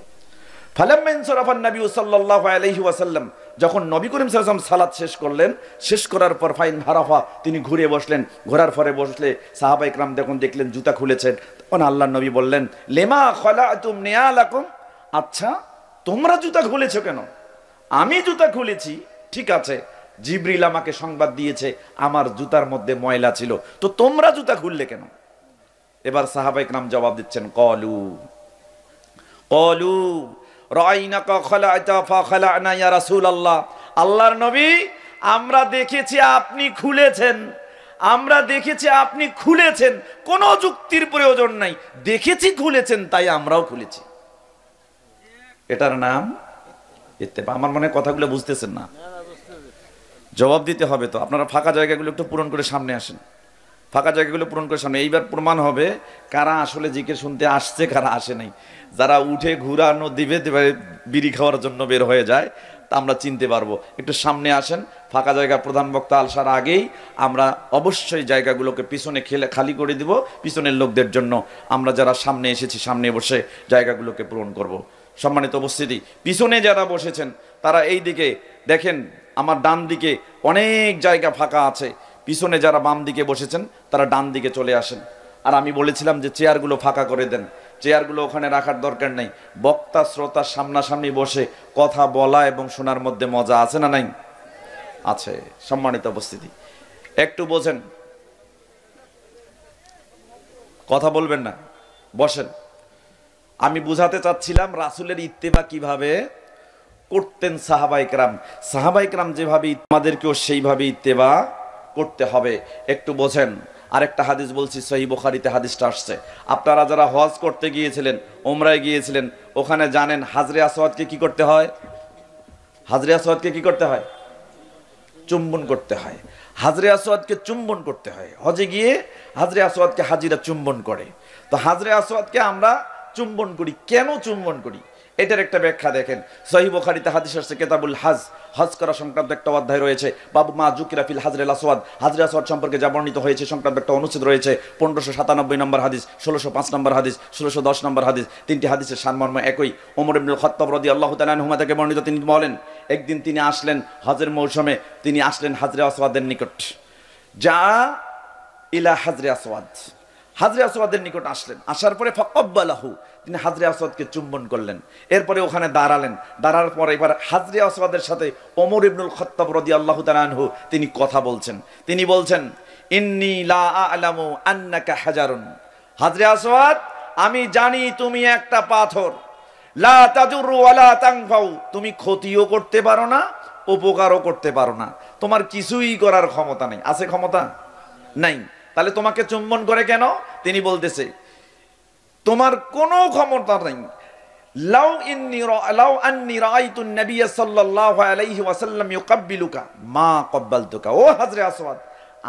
ফালাম্মা ইনসারাফান নবী সাল্লাল্লাহু আলাইহি ওয়াসাল্লাম, যখন নবী করিম সাল্লাল্লাহু আলাইহি ওয়াসাল্লাম সালাত শেষ করলেন, শেষ করার পর ফাইন হারাফা, তিনি ঘুরে বসলেন। ঘোরার পরে বসলে সাহাবায়ে কেরাম যখন দেখলেন জুতা খুলেছেন, তখন আল্লাহর নবী বললেন, লিমা খালাতুম নিআলাকুম, আচ্ছা তোমরা জুতা খুলেছো কেন? আমি জুতা খুলেছি, ঠিক আছে, জিবরিল আমাকে সংবাদ দিয়েছে আমার জুতার মধ্যে ময়লা ছিল, তো তোমরা জুতা খুললে কেন? এবার সাহাবায়ে কেরাম জবাব দিচ্ছেন, ক্বালু রাআইনাকা খালা'তা ফাখালা'না ইয়া রাসূলুল্লাহ, আল্লাহর নবী আমরা দেখেছি আপনি খুলেছেন, আমরা দেখেছি আপনি খুলেছেন, কোনো যুক্তির প্রয়োজন নাই, দেখেছি খুলেছেন তাই আমরাও খুলেছি। এটার নাম ইত্তেবা। আমার মনে হয় কথাগুলো বুঝতেছেন না, জবাব দিতে হবে তো। আপনারা ফাঁকা জায়গাগুলো একটু পূরণ করে সামনে আসেন, ফাঁকা জায়গাগুলো পূরণ করে সামনে। এইবার প্রমাণ হবে কারা আসলে জিকির শুনতে আসছে, কারা আসে নাই। যারা উঠে ঘুরানো দিবে বিড়ি খাওয়ার জন্য বের হয়ে যায়, তা আমরা চিনতে পারবো। একটু সামনে আসেন, ফাঁকা জায়গা প্রধান বক্তা আলসার আগেই আমরা অবশ্যই জায়গাগুলোকে পিছনে খালি করে দিব পিছনের লোকদের জন্য। আমরা যারা সামনে এসেছি সামনে বসে জায়গাগুলোকে পূরণ করব। সম্মানিত উপস্থিতি, পিছনে যারা বসেছেন তারা এই দিকে দেখেন, আমার ডান দিকে অনেক জায়গা ফাঁকা আছে। পিছনে যারা বাম দিকে বসেছেন তারা ডান দিকে চলে আসেন। আর আমি বলেছিলাম যে চেয়ারগুলো ফাঁকা করে দেন, চেয়ারগুলো ওখানে রাখার দরকার নেই। বক্তা শ্রোতা সামনাসামনি বসে কথা বলা এবং শোনার মধ্যে মজা আছে না নাই? আছে। সম্মানিত উপস্থিতি, একটু বোঝেন, কথা বলবেন না, বসেন। আমি বুঝাতে চাচ্ছিলাম রাসূলের ইত্তেবা কিভাবে করতেন সাহাবায়ে কেরাম। সাহাবায়ে কেরাম যেভাবে আমাদেরকেও সেইভাবে ইত্তেবা করতে হবে, একটু বোঝেন। আরেকটা হাদিস বলছি, সহিহ বুখারীতে হাদিসটা আসছে। আপনারা যারা হজ করতে গিয়েছিলেন, ওমরায় গিয়েছিলেন, ওখানে জানেন হাজরে আসওয়াদকে কি করতে হয়? হাজরে আসওয়াদকে কি করতে হয়? চুম্বন করতে হয়। হাজরে আসওয়াদকে চুম্বন করতে হয়। হজে গিয়ে হাজরে আসওয়াদকে হাজিরা চুম্বন করে। তো হাজরে আসওয়াদকে আমরা চুম্বন করি, কেন চুম্বন করি এটার একটা ব্যাখ্যা দেখেন। সহিহ বুখারীতে হাদিস আসছে, কিতাবুল হজ, হজ করা সংক্রান্ত একটা অধ্যায় রয়েছে। বাবু মা যুকিরা ফিল হাজরিল আসওয়াদ, হাজরে আসওয়াদ সম্পর্কে যা বর্ণিত হয়েছে সংক্রান্ত একটা অনুচ্ছেদ রয়েছে। 1597 নম্বর হাদিস, 1605 নম্বর হাদিস, 1610 নম্বর হাদিস। তিনটি হাদিসের সারমর্ম একই। ওমর ইবনুল খাত্তাব রাদিয়াল্লাহু তাআলা আনহু থেকে বর্ণিত, তিনি বলেন একদিন তিনি আসলেন হজের মৌসুমে, তিনি আসলেন হাজরে আসওয়াদের নিকট। যা ইলা হাজরে আসওয়াদ, হাজরে আসওয়াদের নিকট আসলেন। আসার পরে ফাকাব্বালাহু, তিনি হাজরে আসওয়াদকে চুম্বন করলেন। এরপরে ওখানে দাঁড়ালেন। দাঁড়ার পরে এবার হাজরে আসওয়াদের সাথে ওমর ইবনুল খাত্তাব রাদিয়াল্লাহু তাআলা আনহু তিনি কথা বলছেন। তিনি বলছেন, ইন্নী লা আ'লামু আন্নাকা হাজারুন, হাজরে আসওয়াদ আমি জানি তুমি একটা পাথর। লা তাজুরু ওয়ালা তানফাউ, তুমি ক্ষতিও করতে পারো না, উপকারও করতে পারো না, তোমার কিছুই করার ক্ষমতা নেই। আছে ক্ষমতা? নাই। তাহলে তোমাকে চুম্বন করে কেন? তিনি বলতেছে তোমার কোনো ক্ষমতা নেই। লাউ আন্নী রাআইতুন নবী সাল্লাল্লাহু আলাইহি ওয়াসাল্লাম ইউকাব্বিলুকা মা ক্বাব্বালতুকা। ও হাজরে আসওয়াদ,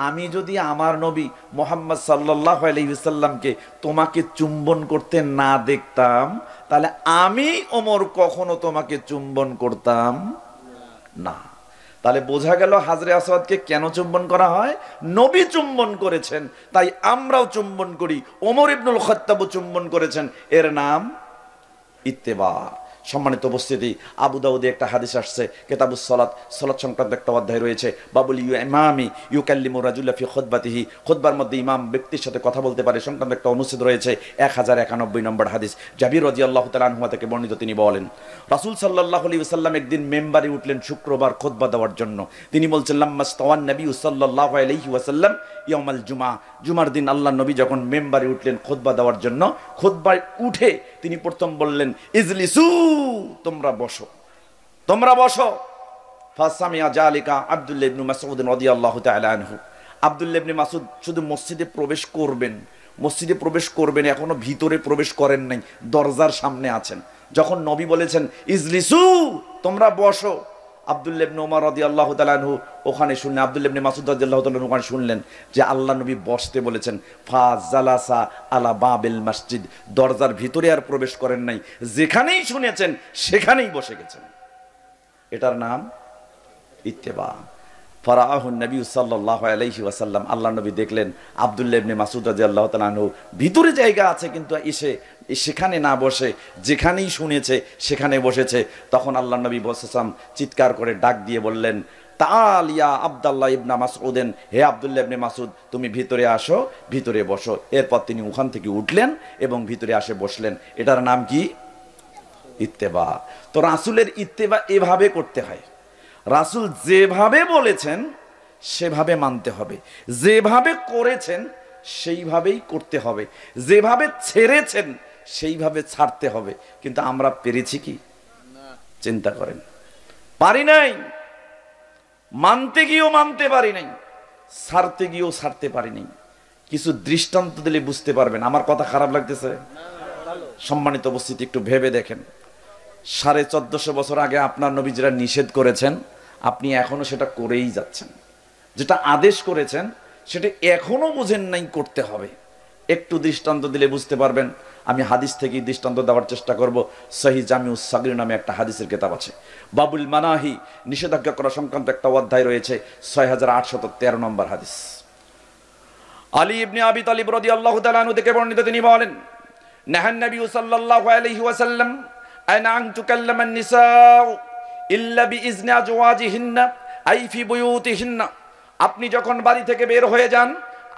আমি যদি আমার নবী মুহাম্মদ সাল্লাল্লাহু আলাইহি ওয়াসাল্লামকে তোমাকে চুম্বন করতে না দেখতাম, তাহলে আমি ওমর কখনো তোমাকে চুম্বন করতাম না। তাহলে বোঝা গেল হাজরে আসওয়াদকে কেন চুম্বন করা হয়। নবী চুম্বন করেছেন, তাই আমরাও চুম্বন করি। ওমর ইবনুল খাত্তাব চুম্বন করেছেন, এর নাম ইত্তেবা। সম্মানিত উপস্থিতি, আবু দাউদে একটা হাদিস আসছে, কিতাবুস সালাত, সালাত সংক্রান্ত একটা অধ্যায় রয়েছে। বাবুল ইমামি ইউকাল্লিমু রাজুলা ফি খুতবাতিহি, খুতবার মধ্যে ইমাম ব্যক্তির সাথে কথা বলতে পারে সংক্রান্ত একটা অনুচ্ছেদ রয়েছে। 1091 নম্বর হাদিস, জাবির রাদিয়াল্লাহু তাআলা আনহু থেকে বর্ণিত। তিনি বলেন রাসূল সাল্লাল্লাহু আলাইহি ওয়াসাল্লাম একদিন মেম্বারে উঠলেন শুক্রবার খুতবা দেওয়ার জন্য। তিনি বলছেন লাম্মাস্তাওয়ান নবী সাল্লাল্লাহু আলাইহি ওয়াসাল্লাম ইয়াউমাল জুমআ, জুমার দিন আল্লাহর নবী যখন মেম্বারে উঠলেন খুতবা দেওয়ার জন্য, খুতবায় উঠে তিনি প্রথম বললেন ইজলিসু, তোমরা বসো, তোমরা বসো। ফাসামিয়া জালিকা আব্দুল্লাহ ইবনে মাসউদ রাদিয়াল্লাহু তাআলা আনহু। আব্দুল্লাহ ইবনে মাসউদ শুধু মসজিদে প্রবেশ করবেন, মসজিদে প্রবেশ করবেন, এখনো ভিতরে প্রবেশ করেন নাই, দরজার সামনে আছেন। যখন নবী বলেছেন ইজলিসু, তোমরা বসো, আব্দুল্লাহ ইবনে ওমর রাদিয়াল্লাহু তাআলা আনহু ওখানে শুনলেন, আব্দুল্লাহ ইবনে মাসউদ রাদিয়াল্লাহু তাআলা ওখানে শুনলেন যে আল্লাহ নবী বসতে বলেছেন। ফাজালাসা আলা বাবিল মসজিদ, দরজার ভিতরে আর প্রবেশ করেন নাই, যেখানেই শুনেছেন সেখানেই বসে গেছেন। এটার নাম ইত্তেবা। ফারাআহু নবী সাল্লাল্লাহু আলাইহি ওয়াসাল্লাম, আল্লাহ নবী দেখলেন আব্দুল্লাহ ইবনে মাসউদ রাদিয়াল্লাহু তাআলা আনহু ভিতরে জায়গা আছে, কিন্তু এসে সেখানে না বসে যেখানেই শুনেছে সেখানে বসেছে। তখন আল্লাহ নবী বসেসাম চিৎকার করে ডাক দিয়ে বললেন, তাআল ইয়া আব্দুল্লাহ ইবনে মাসউদেন, হে আব্দুল্লাহ ইবনে মাসউদ, তুমি ভিতরে আসো, ভিতরে বসো। এরপর তিনি ওখান থেকে উঠলেন এবং ভিতরে আসে বসলেন। এটার নাম কি? ইত্তেবা। তো রাসূলের ইত্তেবা এভাবে করতে হয়। রাসূল যেভাবে বলেছেন সেভাবে মানতে হবে, যেভাবে করেছেন সেইভাবেই করতে হবে, যেভাবে ছেড়েছেন সেইভাবে ছাড়তে হবে। কিন্তু আমরা পেরেছি কি? চিন্তা করেন, পারি নাই। মানতে গিয়েও মানতে পারি নাই, ছাড়তে গিয়েও ছাড়তে পারি নাই। কিছু দৃষ্টান্ত দিলে বুঝতে পারবেন। আমার কথা খারাপ লাগতেছে? সম্মানিত উপস্থিতি, একটু ভেবে দেখেন। 1450 বছর আগে আপনার নবী যেটা নিষেধ করেছেন, আপনি এখনো সেটা করেই যাচ্ছেন। যেটা আদেশ করেছেন সেটা এখনো বুঝেন নাই, করতে হবে। একটু দৃষ্টান্ত দিলে বুঝতে পারবেন। আমি হাদিস থেকেই দৃষ্টান্ত দেওয়ার চেষ্টা করব। সহিহ জামিউস সাগীর নামে একটা হাদিসের কিতাব আছে। বাবুল মানাহি, নিষেধাজ্ঞা করা সংক্রান্ত একটা অধ্যায় রয়েছে, 6813 নম্বর হাদিস। আলী ইবনে আবি তালিব রাদিয়াল্লাহু তাআলা আনহু থেকে বর্ণিত, তিনি বলেন নাহান নবী সাল্লাল্লাহু আলাইহি ওয়াসাল্লাম আন তুকাল্লামা নিসাউ ইল্লা বিইজনি আজওয়াজিহিন্না আই ফি বুয়ুতিহিন্না। আপনি যখন বাড়ি থেকে বের হয়ে যান,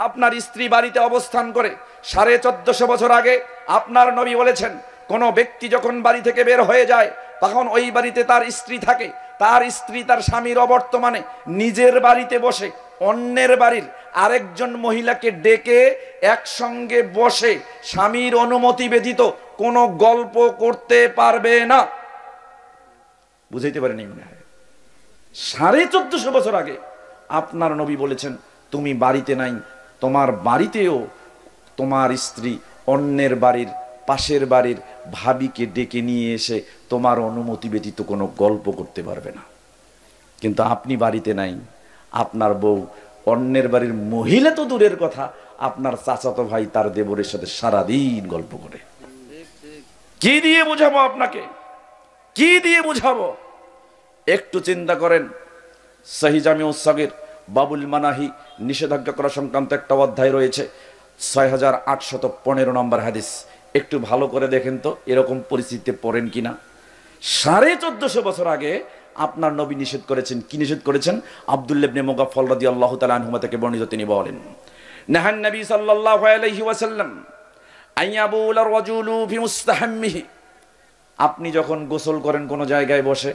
আপনার স্ত্রী বাড়িতে অবস্থান করে 1450 বছর আগে আপনার নবী বলেছেন, কোন ব্যক্তি যখন বাড়ি থেকে বের হয়ে যায় তখন ওই বাড়িতে তার স্ত্রী থাকে, তার স্ত্রী তার স্বামীর অবর্তমানে নিজের বাড়িতে বসে অন্যের বাড়ির আরেকজন মহিলাকে ডেকে একসঙ্গে বসে স্বামীর অনুমতি ব্যতীত কোনো গল্প করতে পারবে না। বুঝাইতে পারেনি মনে হয়? 1450 বছর আগে আপনার নবী বলেছেন, তুমি বাড়িতে নাই, তোমার বাড়িতেও তোমার স্ত্রী অন্যের বাড়ির, পাশের বাড়ির ভাবিকে ডেকে নিয়ে এসে তোমার অনুমতি ব্যতীত কোনো গল্প করতে পারবে না। কিন্তু আপনি বাড়িতে নাই, আপনার বউ অন্যের বাড়ির মহিলা তো দূরের কথা, আপনার চাচাতো ভাই তার দেবরের সাথে সারাদিন গল্প করে। কি দিয়ে বুঝাবো আপনাকে? কি দিয়ে বুঝাবো? একটু চিন্তা করেন। সহিহ জামিউস সাগীর বাবুল মানাহি নিষেধাজ্ঞা করা সংক্রান্ত একটা অধ্যায় রয়েছে, 6815 নম্বর হাদিস। একটু ভালো করে দেখেন তো এরকম পরিস্থিতিতে পড়েন কিনা। 1450 বছর আগে আপনার নবী নিষেধ করেছেন। কি নিষেধ করেছেন? আব্দুল্লাহ ইবনে মুগাফফাল রাদিয়াল্লাহু তাআলা আনহুমা থেকে বর্ণিত, তিনি বলেন, নাহান নবী সাল্লাল্লাহু আলাইহি ওয়াসাল্লাম আইয়াবুল রাজুলু ফি মুস্তাহাম্মিহি। আপনি যখন গোসল করেন কোনো জায়গায় বসে,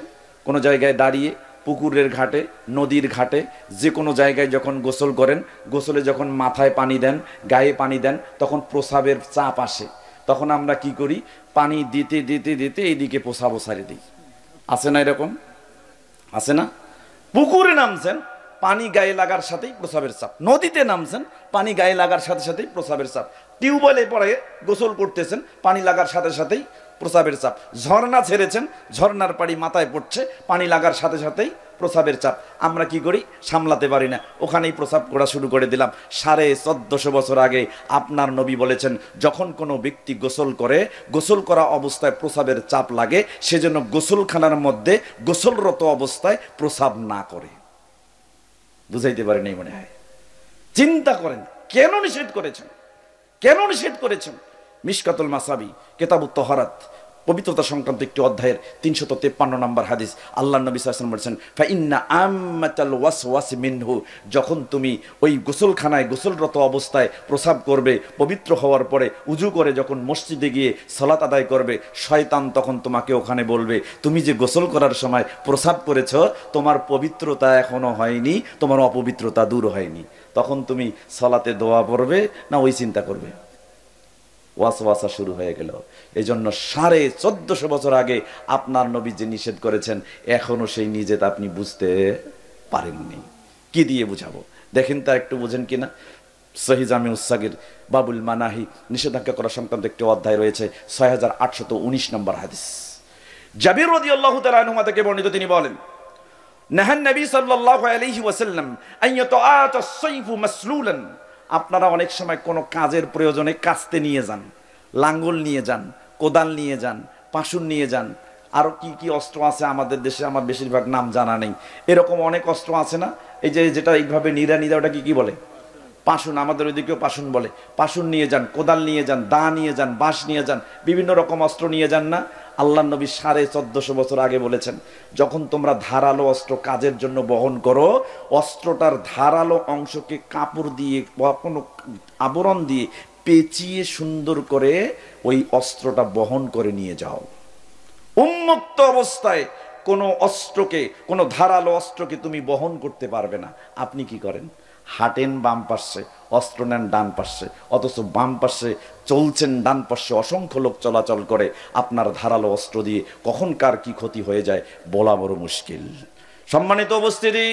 কোনো জায়গায় দাঁড়িয়ে, পুকুরের ঘাটে, নদীর ঘাটে, যে কোনো জায়গায় যখন গোসল করেন, গোসলে যখন মাথায় পানি দেন, গায়ে পানি দেন, তখন প্রস্রাবের চাপ আসে। তখন আমরা কি করি? পানি দিতে দিতে দিতে এইদিকে প্রস্রাবও ছাড়ে দিই। আছে না এরকম? আছে না? পুকুরে নামছেন, পানি গায়ে লাগার সাথেই প্রস্রাবের চাপ। নদীতে নামছেন, পানি গায়ে লাগার সাথে সাথেই প্রস্রাবের চাপ। টিউবওয়েলে পরে গোসল করতেছেন, পানি লাগার সাথে সাথেই প্রস্রাবের চাপ। ঝর্ণা ছেড়েছেন, ঝর্ণার পানি মাথায় পড়ছে, পানি লাগার সাথে সাথেই প্রস্রাবের চাপ। আমরা কি করি? সামলাতে পারি না, ওখানেই প্রস্রাব করা শুরু করে দিলাম। 1450 বছর আগে আপনার নবী বলেছেন, যখন কোনো ব্যক্তি গোসল করে, গোসল করা অবস্থায় প্রস্রাবের চাপ লাগে, সেজন্য গোসলখানার মধ্যে গোসলরত অবস্থায় প্রস্রাব না করে। বুঝাইতে পারেনি মনে হয়? চিন্তা করেন কেন নিষেধ করেছেন, কেন নিষেধ করেছেন। মিশকাতুল মাসাবি কিতাবুত তাহারাত পবিত্রতা সংক্রান্ত একটি অধ্যায়ের 353 নম্বর হাদিস। আল্লাহ নবী সাল্লাল্লাহু আলাইহি ওয়াসাল্লাম বলেছেন, ফাইন্না আম্মাতাল ওয়াসওয়াস মিনহু। যখন তুমি ওই গোসলখানায় গোসলরত অবস্থায় প্রস্রাব করবে, পবিত্র হওয়ার পরে উজু করে যখন মসজিদে গিয়ে সালাত আদায় করবে, শয়তান তখন তোমাকে ওখানে বলবে, তুমি যে গোসল করার সময় প্রস্রাব করেছো, তোমার পবিত্রতা এখনো হয়নি, তোমার অপবিত্রতা দূর হয়নি। তখন তুমি সালাতে দোয়া পড়বে না ওই চিন্তা করবে? ওয়াসওয়াসা শুরু হয়ে গেল। এই জন্য 1450 বছর আগে আপনার নবী যে নিষেধ করেছেন, এখনো সেই নিষেধ আপনি বুঝতে পারেননি। কি দিয়ে বুঝাবো দেখেন তা একটু বুঝেন কিনা। সহিহ জামিউস সাগীর বাবুল মানাহি নিষেধাজ্ঞা করা সংক্রান্ত একটি অধ্যায় রয়েছে, 6819 নম্বর হাদিস। জাবির রাদিয়াল্লাহু তাআলা আনহু থেকে বর্ণিত, তিনি বলেন, নাহান নবী সাল্লাল্লাহু আলাইহি ওয়াসাল্লাম আইয়াতুআতা আস-সাইফু মাসলুলান। আপনারা অনেক সময় কোনো কাজের প্রয়োজনে কাস্তে নিয়ে যান, লাঙ্গল নিয়ে যান, কোদাল নিয়ে যান, পাশুন নিয়ে যান, আরো কি কি অস্ত্র আছে আমাদের দেশে, আমার বেশিরভাগ নাম জানা নেই। এরকম অনেক অস্ত্র আছে না? এই যে যেটা এইভাবে নিরা ওটা কি কি বলে? পাশুন। আমাদের ওইদিকেও পাশুন বলে। পাশুন নিয়ে যান, কোদাল নিয়ে যান, দা নিয়ে যান, বাঁশ নিয়ে যান, বিভিন্ন রকম অস্ত্র নিয়ে যান না? আল্লাহ নবী 1450 বছর আগে বলেছেন, যখন তোমরা ধারালো অস্ত্র কাজের জন্য বহন করো, অস্ত্রটার ধারালো অংশকে কাপড় দিয়ে বা কোনো আবরণ দিয়ে পেঁচিয়ে সুন্দর করে ওই অস্ত্রটা বহন করে নিয়ে যাও। উন্মুক্ত অবস্থায় কোনো অস্ত্রকে, কোনো ধারালো অস্ত্রকে তুমি বহন করতে পারবে না। আপনি কি করেন? হাঁটেন বাম পাশে, অস্ত্র নেন ডান পাশে, অথচ বাম পাশে চলছেন, ডান পাশে অসংখ্য লোক চলাচল করে। আপনার ধারালো অস্ত্র দিয়ে কখন কার কি ক্ষতি হয়ে যায় বলা বড় মুশকিল। সম্মানিত উপস্থিতি,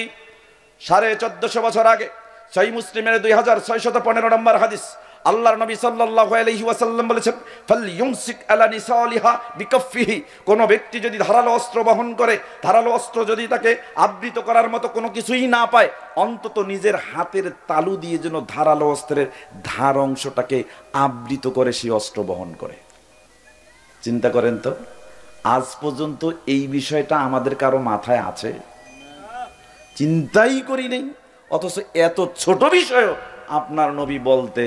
1450 বছর আগে সহিহ মুসলিমের 2615 নম্বর হাদিস, আল্লাহর নবী সাল্লাল্লাহু আলাইহি ওয়াসাল্লাম বলেছেন, ফালইউমসিক আলা নিসালিহা বিকাফফিহি। কোন ব্যক্তি যদি ধারালো অস্ত্র বহন করে, ধারালো অস্ত্র যদি তাকে আবৃত করার মতো কোনো কিছুই না পায়, অন্তত নিজের হাতের তালু দিয়ে যেন ধারালো অস্ত্রের ধার অংশটাকে আবৃত করে সেই অস্ত্র বহন করে। চিন্তা করেন তো, আজ পর্যন্ত এই বিষয়টা আমাদের কারো মাথায় আছে? চিন্তাই করি নেই। অথচ এত ছোট বিষয়ও আপনার নবী বলতে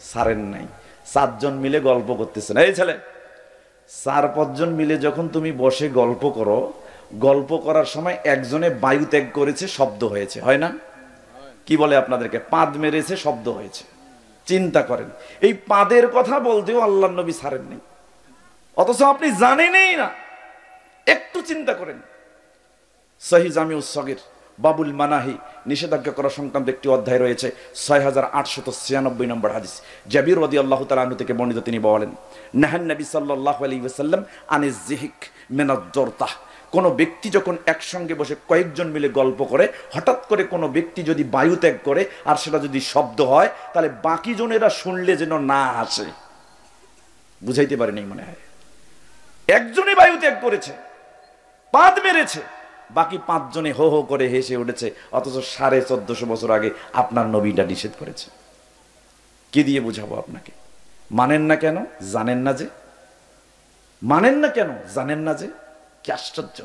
ছাড়েন নাই। 4 জন মিলে গল্প করতেছেন, এই ছেলে 4-5 জন মিলে যখন তুমি বসে গল্প করো, গল্প করার সময় একজনে বায়ু ত্যাগ করেছে, শব্দ হয়েছে, হয় না? কি বলে আপনাদেরকে, পাদ মেরেছে, শব্দ হয়েছে। চিন্তা করেন, এই পাদের কথা বলতেও আল্লাহর নবী ছাড়েননি, অথচ আপনি জানেনই না। একটু চিন্তা করেন, সহিহ জামিউস সগীর বাবুল মানাহি নিষেধাজ্ঞা করা সংক্রান্ত একটি অধ্যায় রয়েছে, 6896 নম্বর হাদিস। জাবির রাদিয়াল্লাহু তাআলা আনহু থেকে বর্ণিত, তিনি বলেন, নাহান নবী সাল্লাল্লাহু আলাইহি ওয়াসাল্লাম আনিজ যিহিক মিনাজ জরতাহ। কোনো ব্যক্তি যখন একসঙ্গে বসে কয়েকজন মিলে গল্প করে, হঠাৎ করে কোনো ব্যক্তি যদি বায়ু ত্যাগ করে আর সেটা যদি শব্দ হয়, তাহলে বাকি জনেরা শুনলে যেন না আসে। বুঝাইতে পারেনি মনে হয়। একজনই বায়ু ত্যাগ করেছে, পাদ মেরেছে, বাকি 5 জনে হো হো করে হেসে উঠেছে, অথচ 1450 বছর আগে আপনার নবীটা নিষেধ করেছে। কি দিয়ে বুঝাবো আপনাকে? মানেন না কেন? জানেন না যে। মানেন না কেন? জানেন না যে। কি আশ্চর্য!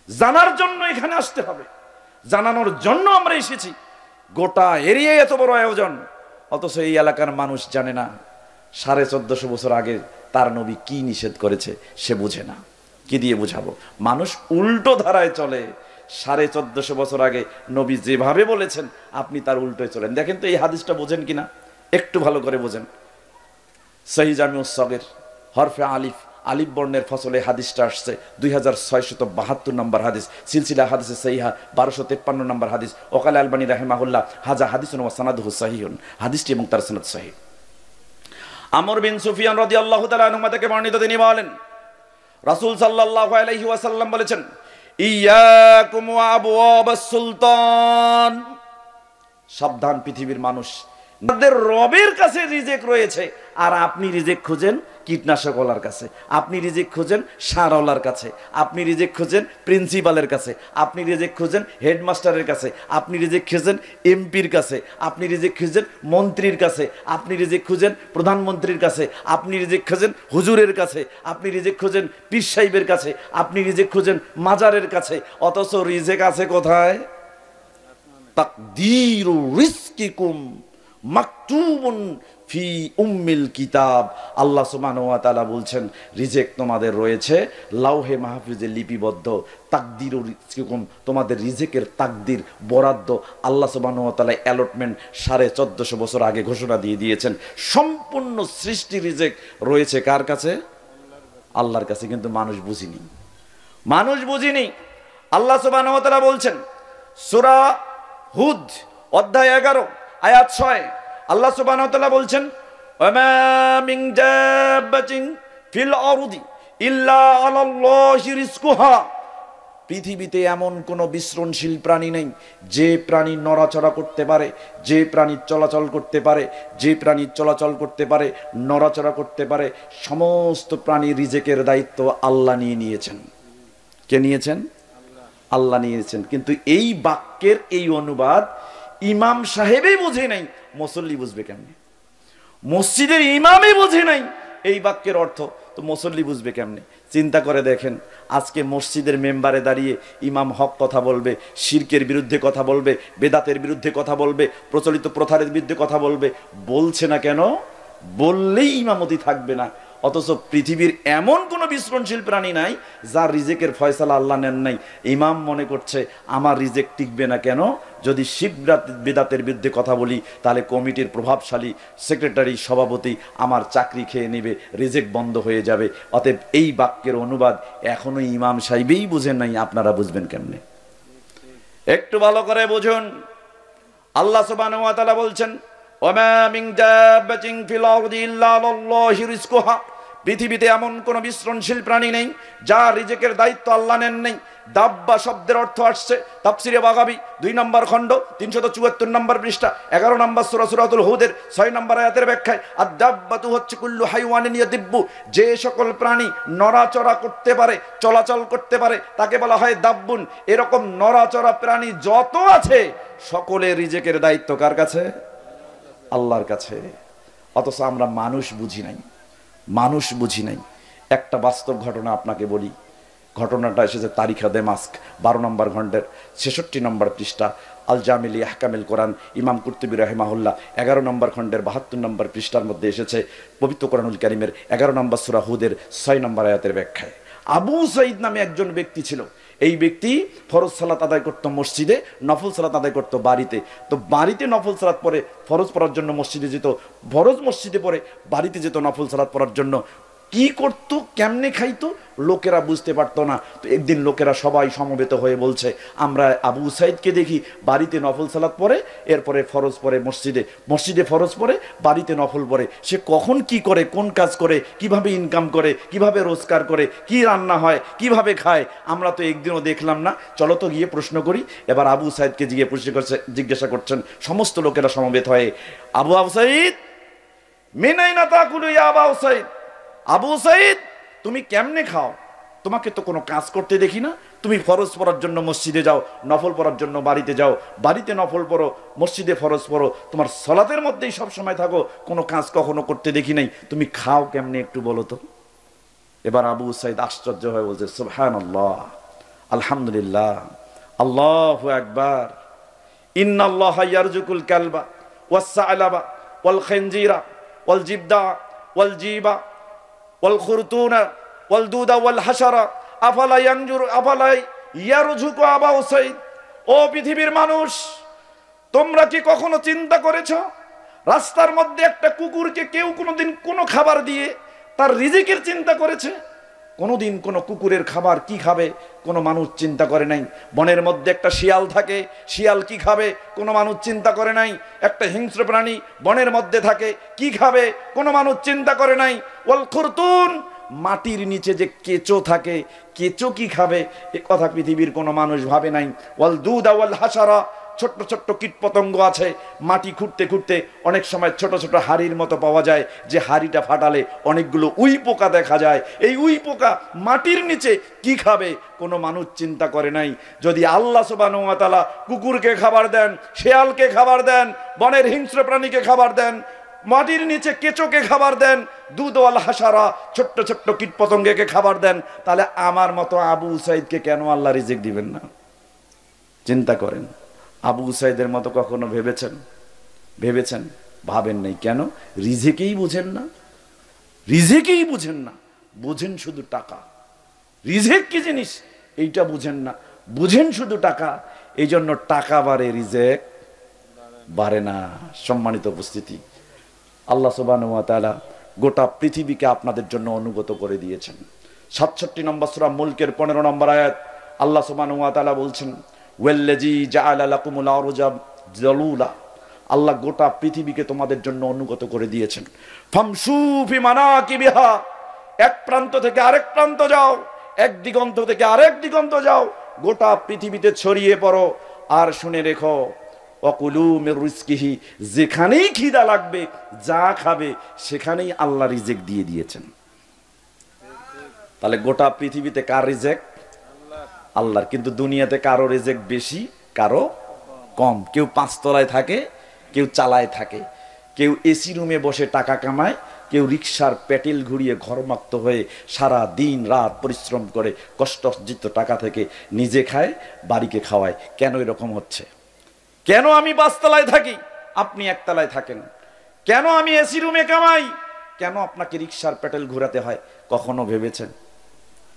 জানার জন্য এখানে আসতে হবে, জানানোর জন্য আমরা এসেছি। গোটা এরিয়ায় এত বড় আয়োজন, অথচ এই এলাকার মানুষ জানে না 1450 বছর আগে তার নবী কি নিষেধ করেছে, সে বুঝে না। কি দিয়ে বুঝাবো? মানুষ উল্টো ধারায় চলে। 1450 বছর আগে নবী যেভাবে বলেছেন, আপনি তার উল্টোয় চলেন। দেখেন তো এই হাদিসটা বোঝেন কিনা, একটু ভালো করে বোঝেন। সহিহ জামিউস সগীর হরফে আলিফ, আলিফ বর্ণের ফসলে হাদিসটা আসছে 2672 নম্বর হাদিস, সিলসিলা হাদিসে সহিহা 1253 নম্বর হাদিস। ওকাল আলবানী রাহিমাহুল্লাহ হাজা হাদিসুন ওয়া সানাদুহু সহিহুন, হাদিসটি এবং তার সনদ সহিহ। আমর বিন সুফিয়ান রাদিয়াল্লাহু তাআলা আনহু থেকে বর্ণিত, তিনি বলেন, রাসূল সাল্লাল্লাহু আলাইহি ওয়াসাল্লাম বলেছেন, ইয়াকুম ওয়া আবওয়াবাস সুলতান। সাবধান পৃথিবীর মানুষ, তাদের রবের কাছে রিজিক রয়েছে, আর আপনি রিজিক খুঁজেন কীটনাশকওয়ালার কাছে, আপনি রিজিক খুঁজেন সারওয়ালার কাছে, আপনি রিজিক খুঁজেন প্রিন্সিপালের কাছে, আপনি রিজিক খুঁজেন হেডমাস্টারের কাছে, আপনি রিজিক খুঁজেন এমপির কাছে, আপনি রিজিক খুঁজেন মন্ত্রীর কাছে, আপনি রিজিক খুঁজেন প্রধানমন্ত্রীর কাছে, আপনি রিজিক খুঁজেন হুজুরের কাছে, আপনি রিজিক খুঁজেন পীর সাহেবের কাছে, আপনি রিজিক খুঁজেন মাজারের কাছে। অথচ রিজিক আছে কোথায়? তাকদীরু রিজকিকুম মাকতুবুন ফি উম্মিল কিতাব। আল্লাহ সুবহানাহু ওয়া তাআলা বলছেন, রিজিক তোমাদের রয়েছে লাউহে মাহফুজে লিপিবদ্ধ। তাকদীরু রিজকিকুম, তোমাদের রিজিকের তাকদীর বরাদ্দ আল্লাহ সুবহানাহু ওয়া তাআলা অ্যালটমেন্ট 1450 বছর আগে ঘোষণা দিয়ে দিয়েছেন। সম্পূর্ণ সৃষ্টি রিজিক রয়েছে কার কাছে? আল্লাহর কাছে। কিন্তু মানুষ বুঝিনি, মানুষ বুঝিনি। আল্লাহ সুবহানাহু ওয়া তাআলা বলছেন, সূরা হুদ অধ্যায় 11 আয়াত 6, আল্লাহ সুবহানাহু ওয়া তাআলা বলছেন, ওয়ামা মিন দাব্বাতিন ফিল আরদি ইল্লা আলাল্লাহি রিজকুহা। পৃথিবীতে এমন কোনো বিচরণশীল প্রাণী নেই যে প্রাণী নড়াচড়া করতে পারে, যে প্রাণী চলাচল করতে পারে, যে প্রাণী চলাচল করতে পারে, নড়াচড়া করতে পারে। সমস্ত প্রাণীর রিজিকের দায়িত্ব আল্লাহ নিয়েছেন। কে নিয়েছেন? আল্লাহ নিয়েছেন। কিন্তু এই বাক্যের এই অনুবাদ ইমাম সাহেবই বুঝে নাই, মুসল্লি বুঝবে কেমনে? মসজিদের ইমামই বুঝে নাই এই বাক্যের অর্থ, তো মুসল্লি বুঝবে কেমনে? চিন্তা করে দেখেন, আজকে মসজিদের মেম্বারে দাঁড়িয়ে ইমাম হক কথা বলবে, শিরকের বিরুদ্ধে কথা বলবে, বেদাতের বিরুদ্ধে কথা বলবে, প্রচলিত প্রথার বিরুদ্ধে কথা বলবে। বলছে না কেন? বললেই ইমামতি থাকবে না। অথচ পৃথিবীর এমন কোনো বিচরণশীল প্রাণী নাই যার রিজেকের ফয়সালা আল্লাহ নেন নাই। ইমাম মনে করছে আমার রিজেক টিকবে না কেন? যদি শিরক বেদাতের বিরুদ্ধে কথা বলি, তাহলে কমিটির প্রভাবশালী সেক্রেটারি সভাপতি আমার চাকরি খেয়ে নেবে, রিজেক বন্ধ হয়ে যাবে। অতএব এই বাক্যের অনুবাদ এখনো ইমাম সাহেবই বুঝেন নাই, আপনারা বুঝবেন কেমনে? একটু ভালো করে বুঝুন। আল্লাহ সুবহানাহু ওয়া তাআলা বলছেন, ওয়ামা মিন দাব্বাতিন ফিল আরদি ইল্লা আলাল্লাহি রিজকুহা। পৃথিবীতে এমন কোন বিচরণশীল প্রাণী নেই যার রিজিকের দায়িত্ব আল্লাহ নেন নেই। দাব্বা শব্দের অর্থ আসছে তাফসিরে বাগাবী 2 নম্বর খণ্ড 374 নম্বর পৃষ্ঠা 11 নম্বর সূরা সূরাতুল হুদের 6 নম্বর আয়াতের ব্যাখ্যায়, আদ-দাব্বাতু হচ্ছে কুল্লু হাইওয়ানিন ইয়াদিব্বু, যে সকল প্রাণী নড়াচড়া করতে পারে, চলাচল করতে পারে, তাকে বলা হয় দাব্বুন। এরকম নড়াচড়া প্রাণী যত আছে সকলের রিজিকের দায়িত্ব কার কাছে? আল্লাহর কাছে। অথচ আমরা মানুষ বুঝি নাই, মানুষ বুঝি নাই। একটা বাস্তব ঘটনা আপনাকে বলি। ঘটনাটা এসেছে তারিখা দেমাস্ক 12 নম্বর খণ্ডের 66 নম্বর পৃষ্ঠা, আল জামিলি আহকামিল কোরআন, ইমাম কুরতুবী রাহিমাহুল্লাহ 11 নম্বর খণ্ডের 72 নম্বর পৃষ্ঠার মধ্যে এসেছে। পবিত্র কোরআনুল কারীমের 11 নম্বর সূরা হুদের 6 নম্বর আয়াতের ব্যাখ্যায়। আবু সাঈদ নামে একজন ব্যক্তি ছিল। এই ব্যক্তি ফরজ সালাত আদায় করতো মসজিদে, নফল সালাত আদায় করতো বাড়িতে। তো বাড়িতে নফল সালাত পরে ফরজ পড়ার জন্য মসজিদে যেত, ফরজ মসজিদে পরে বাড়িতে যেত নফল সালাত পড়ার জন্য। কি করতো, কেমনে খাইতো, লোকেরা বুঝতে পারতো না। তো একদিন লোকেরা সবাই সমবেত হয়ে বলছে, আমরা আবু সাইদকে দেখি বাড়িতে নফল সালাত পড়ে, এরপরে ফরজ পড়ে মসজিদে, মসজিদে ফরজ পড়ে, বাড়িতে নফল পড়ে। সে কখন কি করে, কোন কাজ করে, কিভাবে ইনকাম করে, কিভাবে রোজগার করে, কি রান্না হয়, কিভাবে খায়, আমরা তো একদিনও দেখলাম না। চলো তো গিয়ে প্রশ্ন করি। এবার আবু সাইদকে জিজ্ঞাসা করছেন সমস্ত লোকেরা সমবেত হয়ে, আবু সাইদ মিনাইনা তাকুলু ইয়া আবু সাইদ, আবু সাইদ তুমি কেমনে খাও? তোমাকে তো কোনো কাজ করতে দেখি না। তুমি ফরজ পড়ার জন্য মসজিদে যাও, নফল পড়ার জন্য বাড়িতে যাও, বাড়িতে নফল পড়ো, মসজিদে ফরজ পড়ো, তোমার সালাতের মধ্যেই সব সময় থাকো, কোনো কাজ কখনো করতে দেখি নাই, তুমি খাও কেমনে একটু বলো তো। এবার আবু সাইদ আশ্চর্য হয়ে বলছে, সুবহানাল্লাহ, আলহামদুলিল্লাহ, আল্লাহু আকবার, ইন্নাল্লাহা ইয়ারযুকুল কালবা ওয়াস সালাবা ওয়াল খিনজিরা ওয়াল জিবদা ওয়াল জিবা ওয়াল খুরতুনা ওয়াল দুদা ওয়াল হাশারা আফালা ইয়ারযুকু আবু সাইদ। ও পৃথিবীর মানুষ, তোমরা কি কখনো চিন্তা করেছো রাস্তার মধ্যে একটা কুকুরকে কেউ কোনোদিন কোনো খাবার দিয়ে তার রিজিকের চিন্তা করেছে? কোনোদিন কোনো কুকুরের খাবার কি খাবে কোনো মানুষ চিন্তা করে নাই। বনের মধ্যে একটা শিয়াল থাকে, শিয়াল কি খাবে কোনো মানুষ চিন্তা করে নাই। একটা হিংস্র প্রাণী বনের মধ্যে থাকে, কি খাবে কোনো মানুষ চিন্তা করে নাই। ওয়াল খুরতুন, মাটির নিচে যে কেঁচো থাকে, কেঁচো কি খাবে এ কথা পৃথিবীর কোনো মানুষ ভাবে নাই। ওয়াল দুদা ওয়াল হাশারা, ছোট্ট ছোট্ট কীটপতঙ্গ আছে, মাটি খুঁড়তে খুঁড়তে অনেক সময় ছোট ছোট হাড়ির মতো পাওয়া যায়, যে হাড়িটা ফাটালে অনেকগুলো উই পোকা দেখা যায়। এই উই পোকা মাটির নিচে কি খাবে কোনো মানুষ চিন্তা করে নাই। যদি আল্লাহ সুবহানাহু ওয়া তাআলা কুকুরকে খাবার দেন, শেয়ালকে খাবার দেন, বনের হিংস্র প্রাণীকে খাবার দেন, মাটির নিচে কেঁচোকে খাবার দেন, দুধ ওয়াল হাসারা ছোট্ট ছোট্ট কীটপতঙ্গকে খাবার দেন, তাহলে আমার মতো আবু সাইদকে কেন আল্লাহ রিজিক দিবেন না? চিন্তা করেন। আবু সাইদের মতো কখনো ভেবেছেন? ভাবেন নাই। কেন? রিজিকেই বুঝেন না, রিজিকেই বুঝেন না, বুঝেন শুধু টাকা। রিজিক কি জিনিস এইটা বুঝেন না, বুঝেন শুধু টাকা। এই জন্য টাকা বাড়ে, রিজিক বাড়ে না। সম্মানিত উপস্থিতি, আল্লাহ সুবহানাহু ওয়া তাআলা গোটা পৃথিবীকে আপনাদের জন্য অনুগত করে দিয়েছেন। 67 নম্বর সূরা মুলকের 15 নম্বর আয়াত আল্লাহ সুবহানাহু ওয়া তাআলা বলছেন, ওয়াল্লাযী জাআলা লাকুমুল আরজা যালুলা, আল্লাহ গোটা পৃথিবীকে তোমাদের জন্য অনুগত করে দিয়েছেন। ফামশু ফি মানাকিবিহা, এক প্রান্ত থেকে আরেক প্রান্ত যাও, এক দিগন্ত থেকে আরেক দিগন্ত যাও, গোটা পৃথিবীতে ছড়িয়ে পড়ো। আর শুনে রেখো, ওয়াকুলু মির রিজকিহি, যেখানেই খিদা লাগবে যা খাবে সেখানেই আল্লাহ রিজিক দিয়ে দিয়েছেন। তাহলে গোটা পৃথিবীতে কার রিজিক? আল্লাহর। কিন্তু দুনিয়াতে কারো রিজিক বেশি, কারো কম। কেউ 5 তলায় থাকে, কেউ চালায় থাকে, কেউ এসি রুমে বসে টাকা কামায়, কেউ রিক্সার প্যাটেল ঘুরিয়ে ঘরমাক্ত হয়ে সারা দিন রাত পরিশ্রম করে কষ্টার্জিত টাকা থেকে নিজে খায়, বাড়িকে খাওয়ায়। কেন এরকম হচ্ছে? কেন আমি 5 তলায় থাকি, আপনি 1 তলায় থাকেন? কেন আমি এসি রুমে কামাই, কেন আপনাকে রিক্সার প্যাটেল ঘোরাতে হয়? কখনো ভেবেছেন?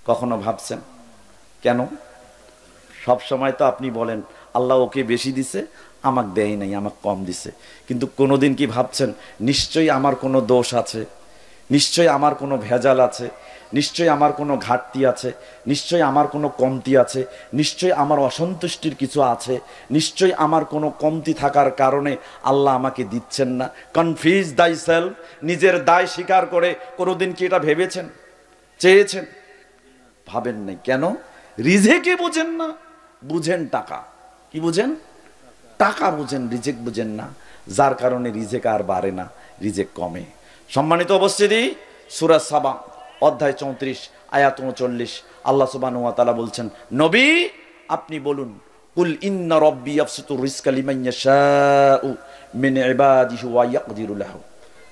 কখনো ভাবছেন? কেন? সব সময় তো আপনি বলেন আল্লাহ ওকে বেশি দিছে, আমাকে দেয় নাই, আমাকে কম দিছে। কিন্তু কোনোদিন কি ভাবছেন নিশ্চয়ই আমার কোনো দোষ আছে, নিশ্চয়ই আমার কোনো ভেজাল আছে, নিশ্চয়ই আমার কোনো ঘাটতি আছে, নিশ্চয়ই আমার কোনো কমতি আছে, নিশ্চয়ই আমার অসন্তুষ্টির কিছু আছে, নিশ্চয়ই আমার কোনো কমতি থাকার কারণে আল্লাহ আমাকে দিচ্ছেন না। কনফিউজ দাই সেলফ, নিজের দায় স্বীকার করে কোনোদিন কি এটা ভেবেছেন, চেয়েছেন? ভাবেন নাই। কেন? রিজিকই বুঝেন না, বুঝেন টাকা। কি বুঝেন? টাকা বুঝেন, রিজিক বুঝেন না, যার কারণে রিজিক আর বাড়ে না, রিজিক কমে। সম্মানিত উপস্থিতি, সূরা সাবা অধ্যায় 34 আয়াত 39 আল্লাহ সুবহানাহু ওয়া তাআলা বলছেন, নবী আপনি বলুন, কুল ইন্না রাব্বি ইয়াবসুতু রিজকা লিমান ইয়াশাউ মিন ইবাদিহি ওয়া ইয়াকদিরু লাহু।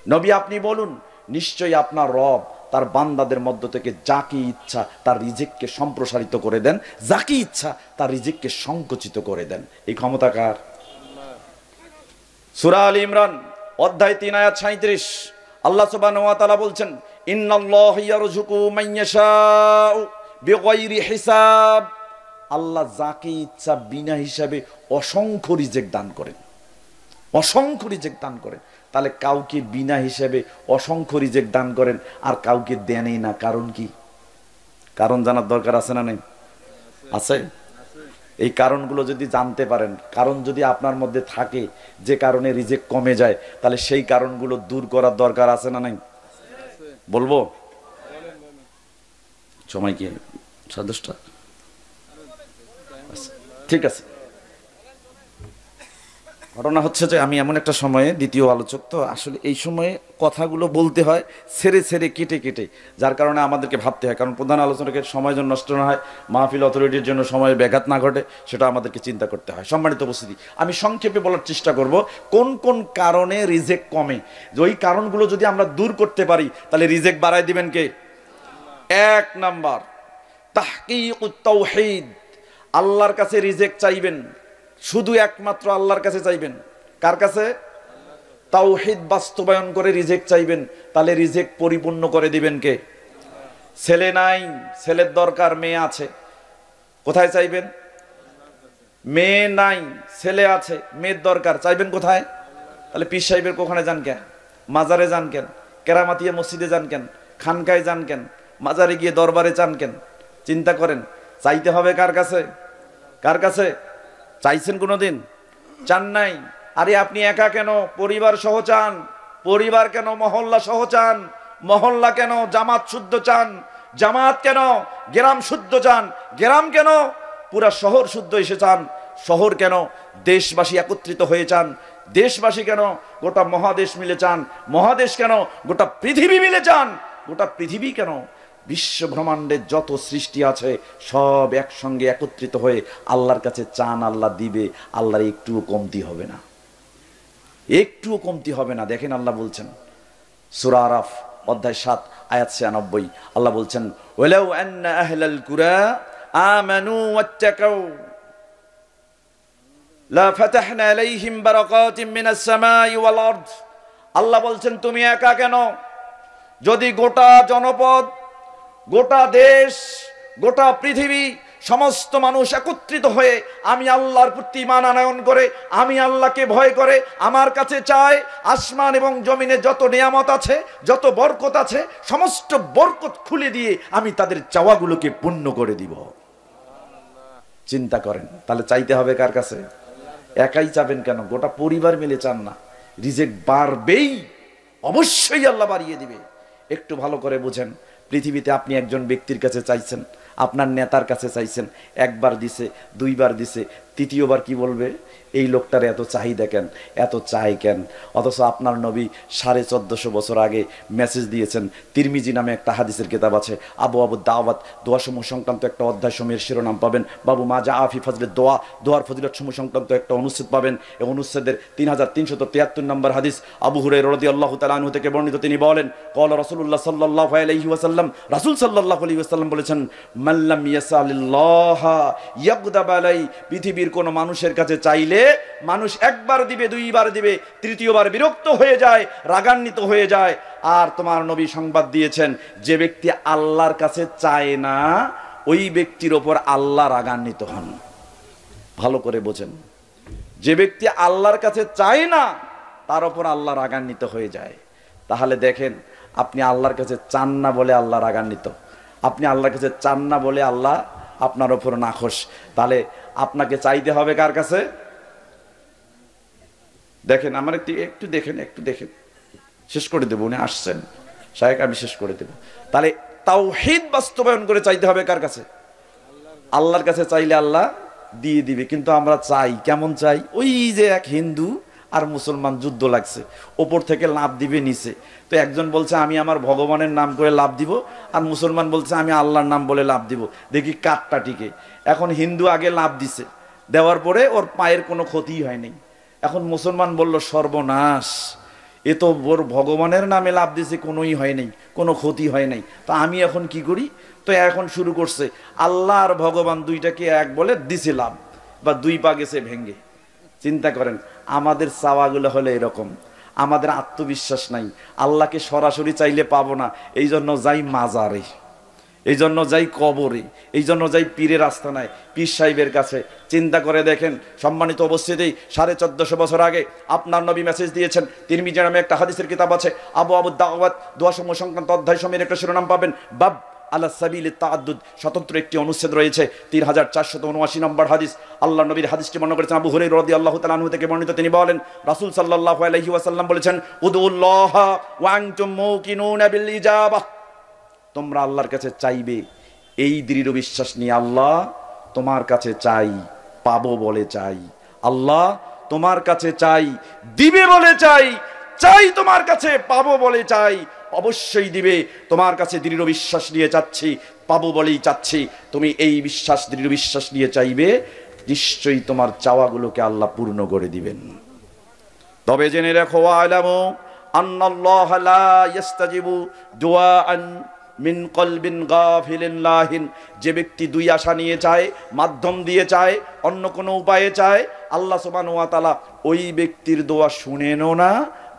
নবী আপনি বলুন, নিশ্চয়ই আপনার রব তার বান্দাদের মধ্য থেকে যাকে ইচ্ছা তার রিজিককে সম্প্রসারিত করে দেন, যাকে ইচ্ছা তার রিজিককে সংকুচিত করে দেন। এই ক্ষমতা কার? সূরা আলে ইমরান অধ্যায় 3 আয়াত 37 আল্লাহ সুবহানাহু ওয়া তাআলা বলছেন, ইন্নাল্লাহা ইয়ারযুকু মান ইয়াশাউ বিগাইরি হিসাব। আল্লাহ যাকে ইচ্ছা বিনা হিসাবে অসংখ্য রিজেক্ট দান করেন, অসংখ্য রিজেক্ট দান করেন। তাহলে কাউকে বিনা হিসাবে অসংখ্য রিজেক্ট দান করেন আর কাউকে দেনই না, কারণ কি? কারণ জানার দরকার আছে না নেই? আছে। এই কারণগুলো যদি জানতে পারেন, কারণ যদি আপনার মধ্যে থাকে যে কারণে রিজেক্ট কমে যায়, তাহলে সেই কারণগুলো দূর করার দরকার আছে না নাই? বলবো সময় কি 10:30? ঠিক আছে। ঘটনা হচ্ছে যে আমি এমন একটা সময়ে দ্বিতীয় আলোচক, তো আসলে এই সময়ে কথাগুলো বলতে হয় ছেড়ে ছেড়ে কেটে কেটে, যার কারণে আমাদেরকে ভাবতে হয়, কারণ প্রধান আলোচনাকে সময় যেন নষ্ট না হয়, মাহফিল অথরিটির জন্য সময়ের ব্যাঘাত না ঘটে, সেটা আমাদেরকে চিন্তা করতে হয়। সম্মানিত উপস্থিতি, আমি সংক্ষেপে বলার চেষ্টা করব কোন কোন কারণে রিজেক্ট কমে। যে ওই কারণগুলো যদি আমরা দূর করতে পারি তাহলে রিজেক্ট বাড়ায় দিবেন কে? 1 নাম্বার তাহকিকুত তাওহীদ, আল্লাহর কাছে রিজেক্ট চাইবেন, শুধু একমাত্র আল্লাহর কাছে চাইবেন। কার কাছে? তাওহীদ বাস্তবায়ন করে রিজেক্ট চাইবেন, তাহলে রিজেক্ট পরিপূর্ণ করে দিবেন কে? ছেলে নাই, ছেলের দরকার, মেয়ে আছে, কোথায় চাইবেন? মেয়ে নাই, ছেলে আছে, মেয়ের দরকার, চাইবেন কোথায়? তাহলে পীর সাহেবের কোখানে যান কেন? মাজারে যান কেন? কেরামাতিয়া মসজিদে যান কেন? খানকায় যান কেন? মাজারে গিয়ে দরবারে যান কেন? চিন্তা করেন, চাইতে হবে কার কাছে? কার কাছে? চাইছেন কোনোদিন? চান নাই। আরে আপনি একা কেন? পরিবার সহ চান। পরিবার কেন? মহল্লা সহ চান। মহল্লা কেন? জামাত শুদ্ধ চান। জামাত কেন? গ্রাম শুদ্ধ চান। গ্রাম কেন? পুরা শহর শুদ্ধ এসে চান। শহর কেন? দেশবাসী একত্রিত হয়ে চান। দেশবাসী কেন? গোটা মহাদেশ মিলে চান। মহাদেশ কেন? গোটা পৃথিবী মিলে চান। গোটা পৃথিবী কেন? বিশ্ব ব্রহ্মাণ্ডের যত সৃষ্টি আছে সব একসঙ্গে একত্রিত হয়ে আল্লাহর কাছে চান, আল্লাহ দিবে। আল্লাহর একটুও কমতি হবে না, একটুও কমতি হবে না। দেখেন আল্লাহ বলছেন সূরা আরাফ অধ্যায় 7 আয়াত 96, আল্লাহ বলছেন ওয়ালাউ আন্না আহলাল কুরা আমানু ওয়াত্তাকাউ লা ফাতাহনা আলাইহিম বারাকাতিম মিনাস সামাই ওয়াল আরদ। আল্লাহ বলছেন তুমি একা কেন? যদি গোটা জনপদ, গোটা দেশ, গোটা পৃথিবী, সমস্ত মানুষ একত্রিত হয়ে আমি আল্লাহর প্রতি ঈমান আনয়ন করে, আমি আল্লাহকে ভয় করে আমার কাছে চায়, আসমান এবং জমিনে যত নিয়ামত আছে, যত বরকত আছে, সমস্ত বরকত খুলে দিয়ে আমি তাদের চাওয়াগুলোকে পূর্ণ করে দিব। চিন্তা করেন, তাহলে চাইতে হবে কার কাছে? একাই চাবেন কেন? গোটা পরিবার মিলে চান না, রিজেক্ট বাড়বেই, অবশ্যই আল্লাহ বাড়িয়ে দিবে। একটু ভালো করে বুঝেন, পৃথিবীতে আপনি একজন ব্যক্তির কাছে চাইছেন, আপনার নেতার কাছে চাইছেন, একবার দিছে, দুইবার দিছে, তৃতীয়বার কি বলবে? এই লোকটার এত চাহিদা কেন, এত চাই কেন? অথচ আপনার নবী 1450 বছর আগে মেসেজ দিয়েছেন। তিরমিজি নামে একটা হাদিসের কিতাব আছে, আবু দাওয়াত, দোয়া সমূহ সংক্রান্ত একটা অধ্যায় সমূহের শিরোনাম পাবেন, বাবু মা জা আফি ফজলে দোয়া, দোয়ার ফজিলত সমূহ সংক্রান্ত একটা অনুচ্ছেদ পাবেন। এই অনুচ্ছেদের 3373 নম্বর হাদিস, আবু হুরায়রা রাদিয়াল্লাহু তাআলা আনহু থেকে বর্ণিত। তিনি বলেন ক্বালা রাসূলুল্লাহ সাল্লাল্লাহু আলাইহি ওয়াসাল্লাম, রাসূল সাল্লাল্লাহু আলাইহি ওয়াসাল্লাম বলেছেন মান লাম ইয়াসালিল্লাহ ইয়াগদাব আলাই। পৃথিবীর কোন মানুষের কাছে চাইলে মানুষ একবার দিবে, দুইবার দিবে, তৃতীয়বার বিরক্ত হয়ে যায়, রাগান্বিত হয়ে যায়। আর তোমার নবী সংবাদ দিয়েছেন যে ব্যক্তি আল্লাহর কাছে চায় না ওই ব্যক্তির ওপর আল্লাহ রাগান্বিত হন। ভালো করে বোঝেন, যে ব্যক্তি আল্লাহর কাছে চায় না তার ওপর আল্লাহ রাগান্বিত হয়ে যায়। তাহলে দেখেন, আপনি আল্লাহর কাছে চান না বলে আল্লাহ রাগান্বিত, আপনি আল্লাহর কাছে চান না বলে আল্লাহ আপনার ওপর নাখোশ। তাহলে আপনাকে চাইতে হবে কার কাছে? দেখেন আমার একটু দেখেন, শেষ করে দেবো, উনি আসছেন শায়েখ, আমি শেষ করে দেব। তাহলে তাওহীদ বাস্তবায়ন করে চাইতে হবে কার কাছে? আল্লাহর কাছে চাইলে আল্লাহ দিয়ে দিবে। কিন্তু আমরা চাই কেমন চাই? ওই যে এক হিন্দু আর মুসলমান যুদ্ধ লাগছে, ওপর থেকে লাভ দিবে নিচে। তো একজন বলছে আমি আমার ভগবানের নাম করে লাভ দিব, আর মুসলমান বলছে আমি আল্লাহর নাম বলে লাভ দিব, দেখি কাঠটা টিকে। এখন হিন্দু আগে লাভ দিছে, দেওয়ার পরে ওর পায়ের কোনো ক্ষতি হয়নি। এখন মুসলমান বলল সর্বনাশ, এ তো ওর ভগবানের নামে লাভ দিছে, কোনোই হয় নাই, কোনো ক্ষতি হয় নাই, তা আমি এখন কি করি? তো এখন শুরু করছে আল্লাহ আর ভগবান দুইটাকে এক বলে দিছে লাভ, বা দুই পা গেছে ভেঙ্গে। চিন্তা করেন, আমাদের চাওয়াগুলো হলে এরকম। আমাদের আত্মবিশ্বাস নাই, আল্লাহকে সরাসরি চাইলে পাবো না, এই জন্য যাই মাজারে। এই জন্য যাই কবরে, এই জন্য যাই পীরের আস্তানায়, পীর সাহেবের কাছে। চিন্তা করে দেখেন সম্মানিত উপস্থিতি, 1450 বছর আগে আপনার নবী মেসেজ দিয়েছেন। তিরমিজি নামে একটা হাদিসের কিতাব আছে, আবু দাওয়াত দোয়া সমূহ সংক্রান্ত অধ্যায় সময়ের একটা শিরোনাম পাবেন, বাব আলা সাবিল তাআদ্দুদ, স্বতন্ত্র একটি অনুচ্ছেদ রয়েছে, 3479 নম্বর হাদিস। আল্লাহ নবীর হাদিসটি বর্ণনা করেছেন আবু হুরায়রা রাদিয়াল্লাহু তাআলা আনহু থেকে বর্ণিত। তিনি বলেন, রাসূল সাল্লাল্লাহু আলাইহি ওয়াসাল্লাম বলেছেন, উদুল্লাহ ওয়া আনতুম মুকিনুনা বিল ইজাবাহ, তোমরা আল্লাহর কাছে চাইবে এই দৃঢ় বিশ্বাস নিয়ে, আল্লাহ তোমার কাছে চাই, পাবো বলে চাই। আল্লাহ তোমার কাছে চাই, দিবে বলে চাই, চাই তোমার কাছে, পাবো বলে চাই। অবশ্যই দিবে, তোমার কাছে দৃঢ় বিশ্বাস নিয়ে চাচ্ছি, পাবো বলেই চাচ্ছি। তুমি এই বিশ্বাস, দৃঢ় বিশ্বাস নিয়ে চাইবে, নিশ্চয়ই তোমার চাওয়াগুলোকে আল্লাহ পূর্ণ করে দিবেন। তবে জেনে রাখো, আলামু আন্নাল্লাহ লা ইস্তাজিবু দুআআন মিন কলবিন গাফিলিন লাহিন, যে ব্যক্তি দুই আশা নিয়ে চায়, মাধ্যম দিয়ে চায়, অন্য কোনো উপায়ে চায়, আল্লাহ সুবহানাহু ওয়া তাআলা ওই ব্যক্তির দোয়া শুনেনও না,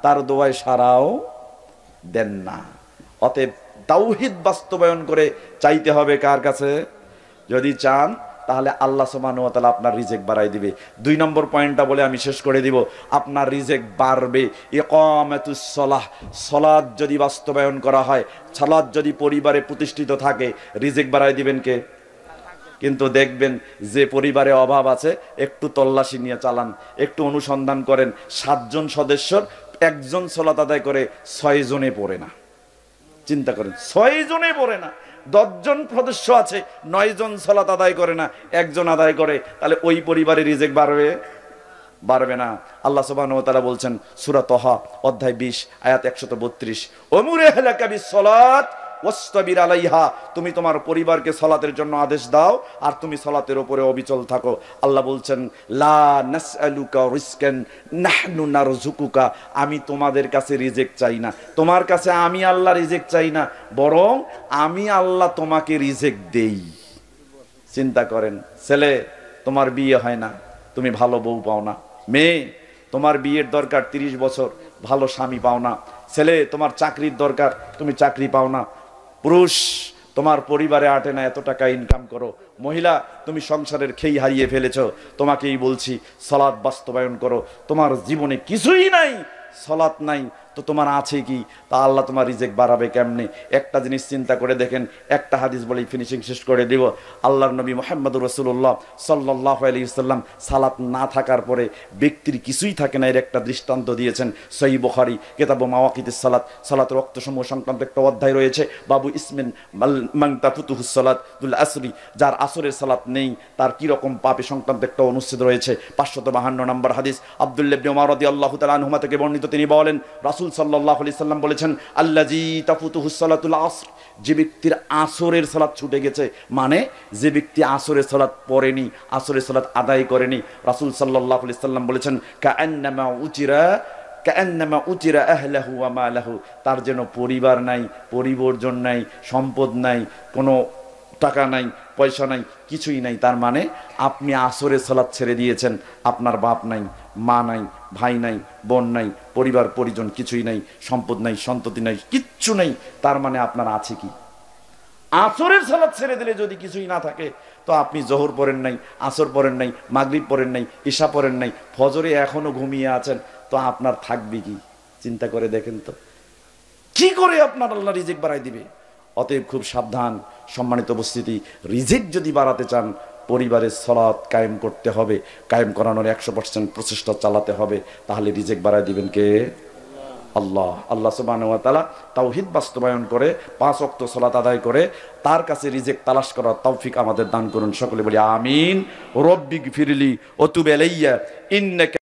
তার দোয়ায় সাড়াও দেন না। অতএব তাওহীদ বাস্তবায়ন করে চাইতে হবে কার কাছে? যদি চান তাহলে আল্লাহ সুবহানাহু ওয়া তাআলা আপনার রিজিক বাড়াই দিবে। 2 নম্বর পয়েন্টটা বলে আমি শেষ করে দিব, আপনার রিজিক বাড়বে। ইকামাতুস সালাহ, সালাত যদি বাস্তবায়ন করা হয়, সালাত যদি পরিবারে প্রতিষ্ঠিত থাকে, রিজিক বাড়াই দিবেন কে? কিন্তু দেখবেন যে পরিবারে অভাব আছে, একটু তল্লাশি নিয়ে চালান, একটু অনুসন্ধান করেন, 7 জন সদস্যর একজন সালাত আদায় করে, 6 জনে পড়ে না। চিন্তা করেন, 6 জনে পড়ে না। 10 জন সদস্য আছে, 9 জন সালাত আদায় করে না, একজন আদায় করে, তাহলে ওই পরিবারে রিজিক বাড়বে? বাড়বে না। আল্লাহ সুবহানাহু ওয়া তাআলা বলছেন সূরা তাহা অধ্যায় 20 আয়াত 132, ওমুর আহলাকা বিসসালাত ওয়াসতাবির আলাইহা, তুমি তোমার পরিবারকে সালাতের জন্য আদেশ দাও আর তুমি সালাতের উপরে অবিচল থাকো। আল্লাহ বলছেন, লা নাসআলুকা রিজকান নাহনু নারযুকুকা, আমি তোমাদের কাছে রিজিক চাই না, তোমার কাছে আমি আল্লাহ রিজিক চাই না, বরং আমি আল্লাহ তোমাকে রিজিক দেই। চিন্তা করেন, ছেলে তোমার বিয়ে হয় না, তুমি ভালো বউ পাও না। মেয়ে তোমার বিয়ের দরকার, 30 বছর, ভালো স্বামী পাও না। ছেলে তোমার চাকরির দরকার, তুমি চাকরি পাও না। পুরুষ তোমার পরিবারে আটে না, এত টাকা ইনকাম করো। মহিলা তুমি সংসারের খেই হারিয়ে ফেলেছো, তোমাকেই বলছি সালাত বাস্তবায়ন করো। তোমার জীবনে কিছুই নাই, সালাত নাই, তো তোমার আছে কি? তা আল্লাহ তোমার রিজিক বাড়াবে কেমনে? একটা জিনিস চিন্তা করে দেখেন, একটা হাদিস বলেই ফিনিশিং শেষ করে দিব। আল্লাহর নবী মুহাম্মদুর রাসূলুল্লাহ সাল্লাল্লাহু আলাইহি ওয়াসাল্লাম সালাত না থাকার পরে ব্যক্তির কিছুই থাকে না, এর একটা দৃষ্টান্ত দিয়েছেন। সহিহ বুখারী কিতাব মাওয়াকিতিস সালাত, সালাতের ওয়াক্তসমূহ সংক্রান্ত একটা অধ্যায় রয়েছে, বাবু ইসমিন মান তাফুতুহুস সালাতুল আসরি, যার আসরের সালাত নেই তার কি রকম পাপে সংক্রান্ত একটা অনুচ্ছেদ রয়েছে। 552 নম্বর হাদিস, আব্দুল্লাহ ইবনে উমর রাদিয়াল্লাহু তাআলা আনহুমা থেকে বর্ণিত। তিনি বলেন, রাসূল সাল্লাল্লাহু আলাইহি সাল্লাম বলেছেন, আল্লাযী তাফুতুহুস সালাতুল আসর, যে ব্যক্তির আসরের সালাত ছুটে গেছে, মানে যে ব্যক্তি আসরের সালাত পড়েনি, আসরের সালাত আদায় করেনি, রাসূল সাল্লাল্লাহু আলাইহি সাল্লাম বলেছেন, কাআন্নামা উতিরা আহলাহু ওয়া মালাহু, তার যেন পরিবার নাই, পরিবর্জন নাই, সম্পদ নাই, কোনো টাকা নাই, পয়সা নাই, কিছুই নাই। তার মানে আপনি আসরের সালাত ছেড়ে দিয়েছেন, আপনার বাপ নাই, মা নাই, ভাই নাই, বোন নাই, পরিবার পরিজন কিছুই নাই, সম্পদ নাই, সন্ততি নাই, কিচ্ছু নেই। তার মানে আপনার আছে কি? আসরের সালাত ছেড়ে দিলে যদি কিছুই না থাকে, তো আপনি জোহর পড়েন নাই, আসর পড়েন নাই, মাগরিব পড়েন নাই, ইশা পড়েন নাই, ফজরে এখনো ঘুমিয়ে আছেন, তো আপনার থাকবে কি? চিন্তা করে দেখেন তো, কি করে আপনার আল্লাহ রিজিক বাড়াই দিবে? অতএব খুব সাবধান সম্মানিত উপস্থিতি, রিজিক যদি বাড়াতে চান, পরিবারের সালাত কায়েম করতে হবে, কায়েম করানোর 100% প্রচেষ্টা চালাতে হবে, তাহলে রিজিক বাড়াই দিবেন কে? আল্লাহ। আল্লাহ সুবহানাহু ওয়া তাআলা তাওহীদ বাস্তবায়ন করে 5 ওয়াক্ত সালাত আদায় করে তার কাছে রিজিক তালাশ করার তৌফিক আমাদের দান করুন। সকলে বলি আমিন। রব্বিগফিরলি ওয়া তুব আলাইয়া ইন্নাকা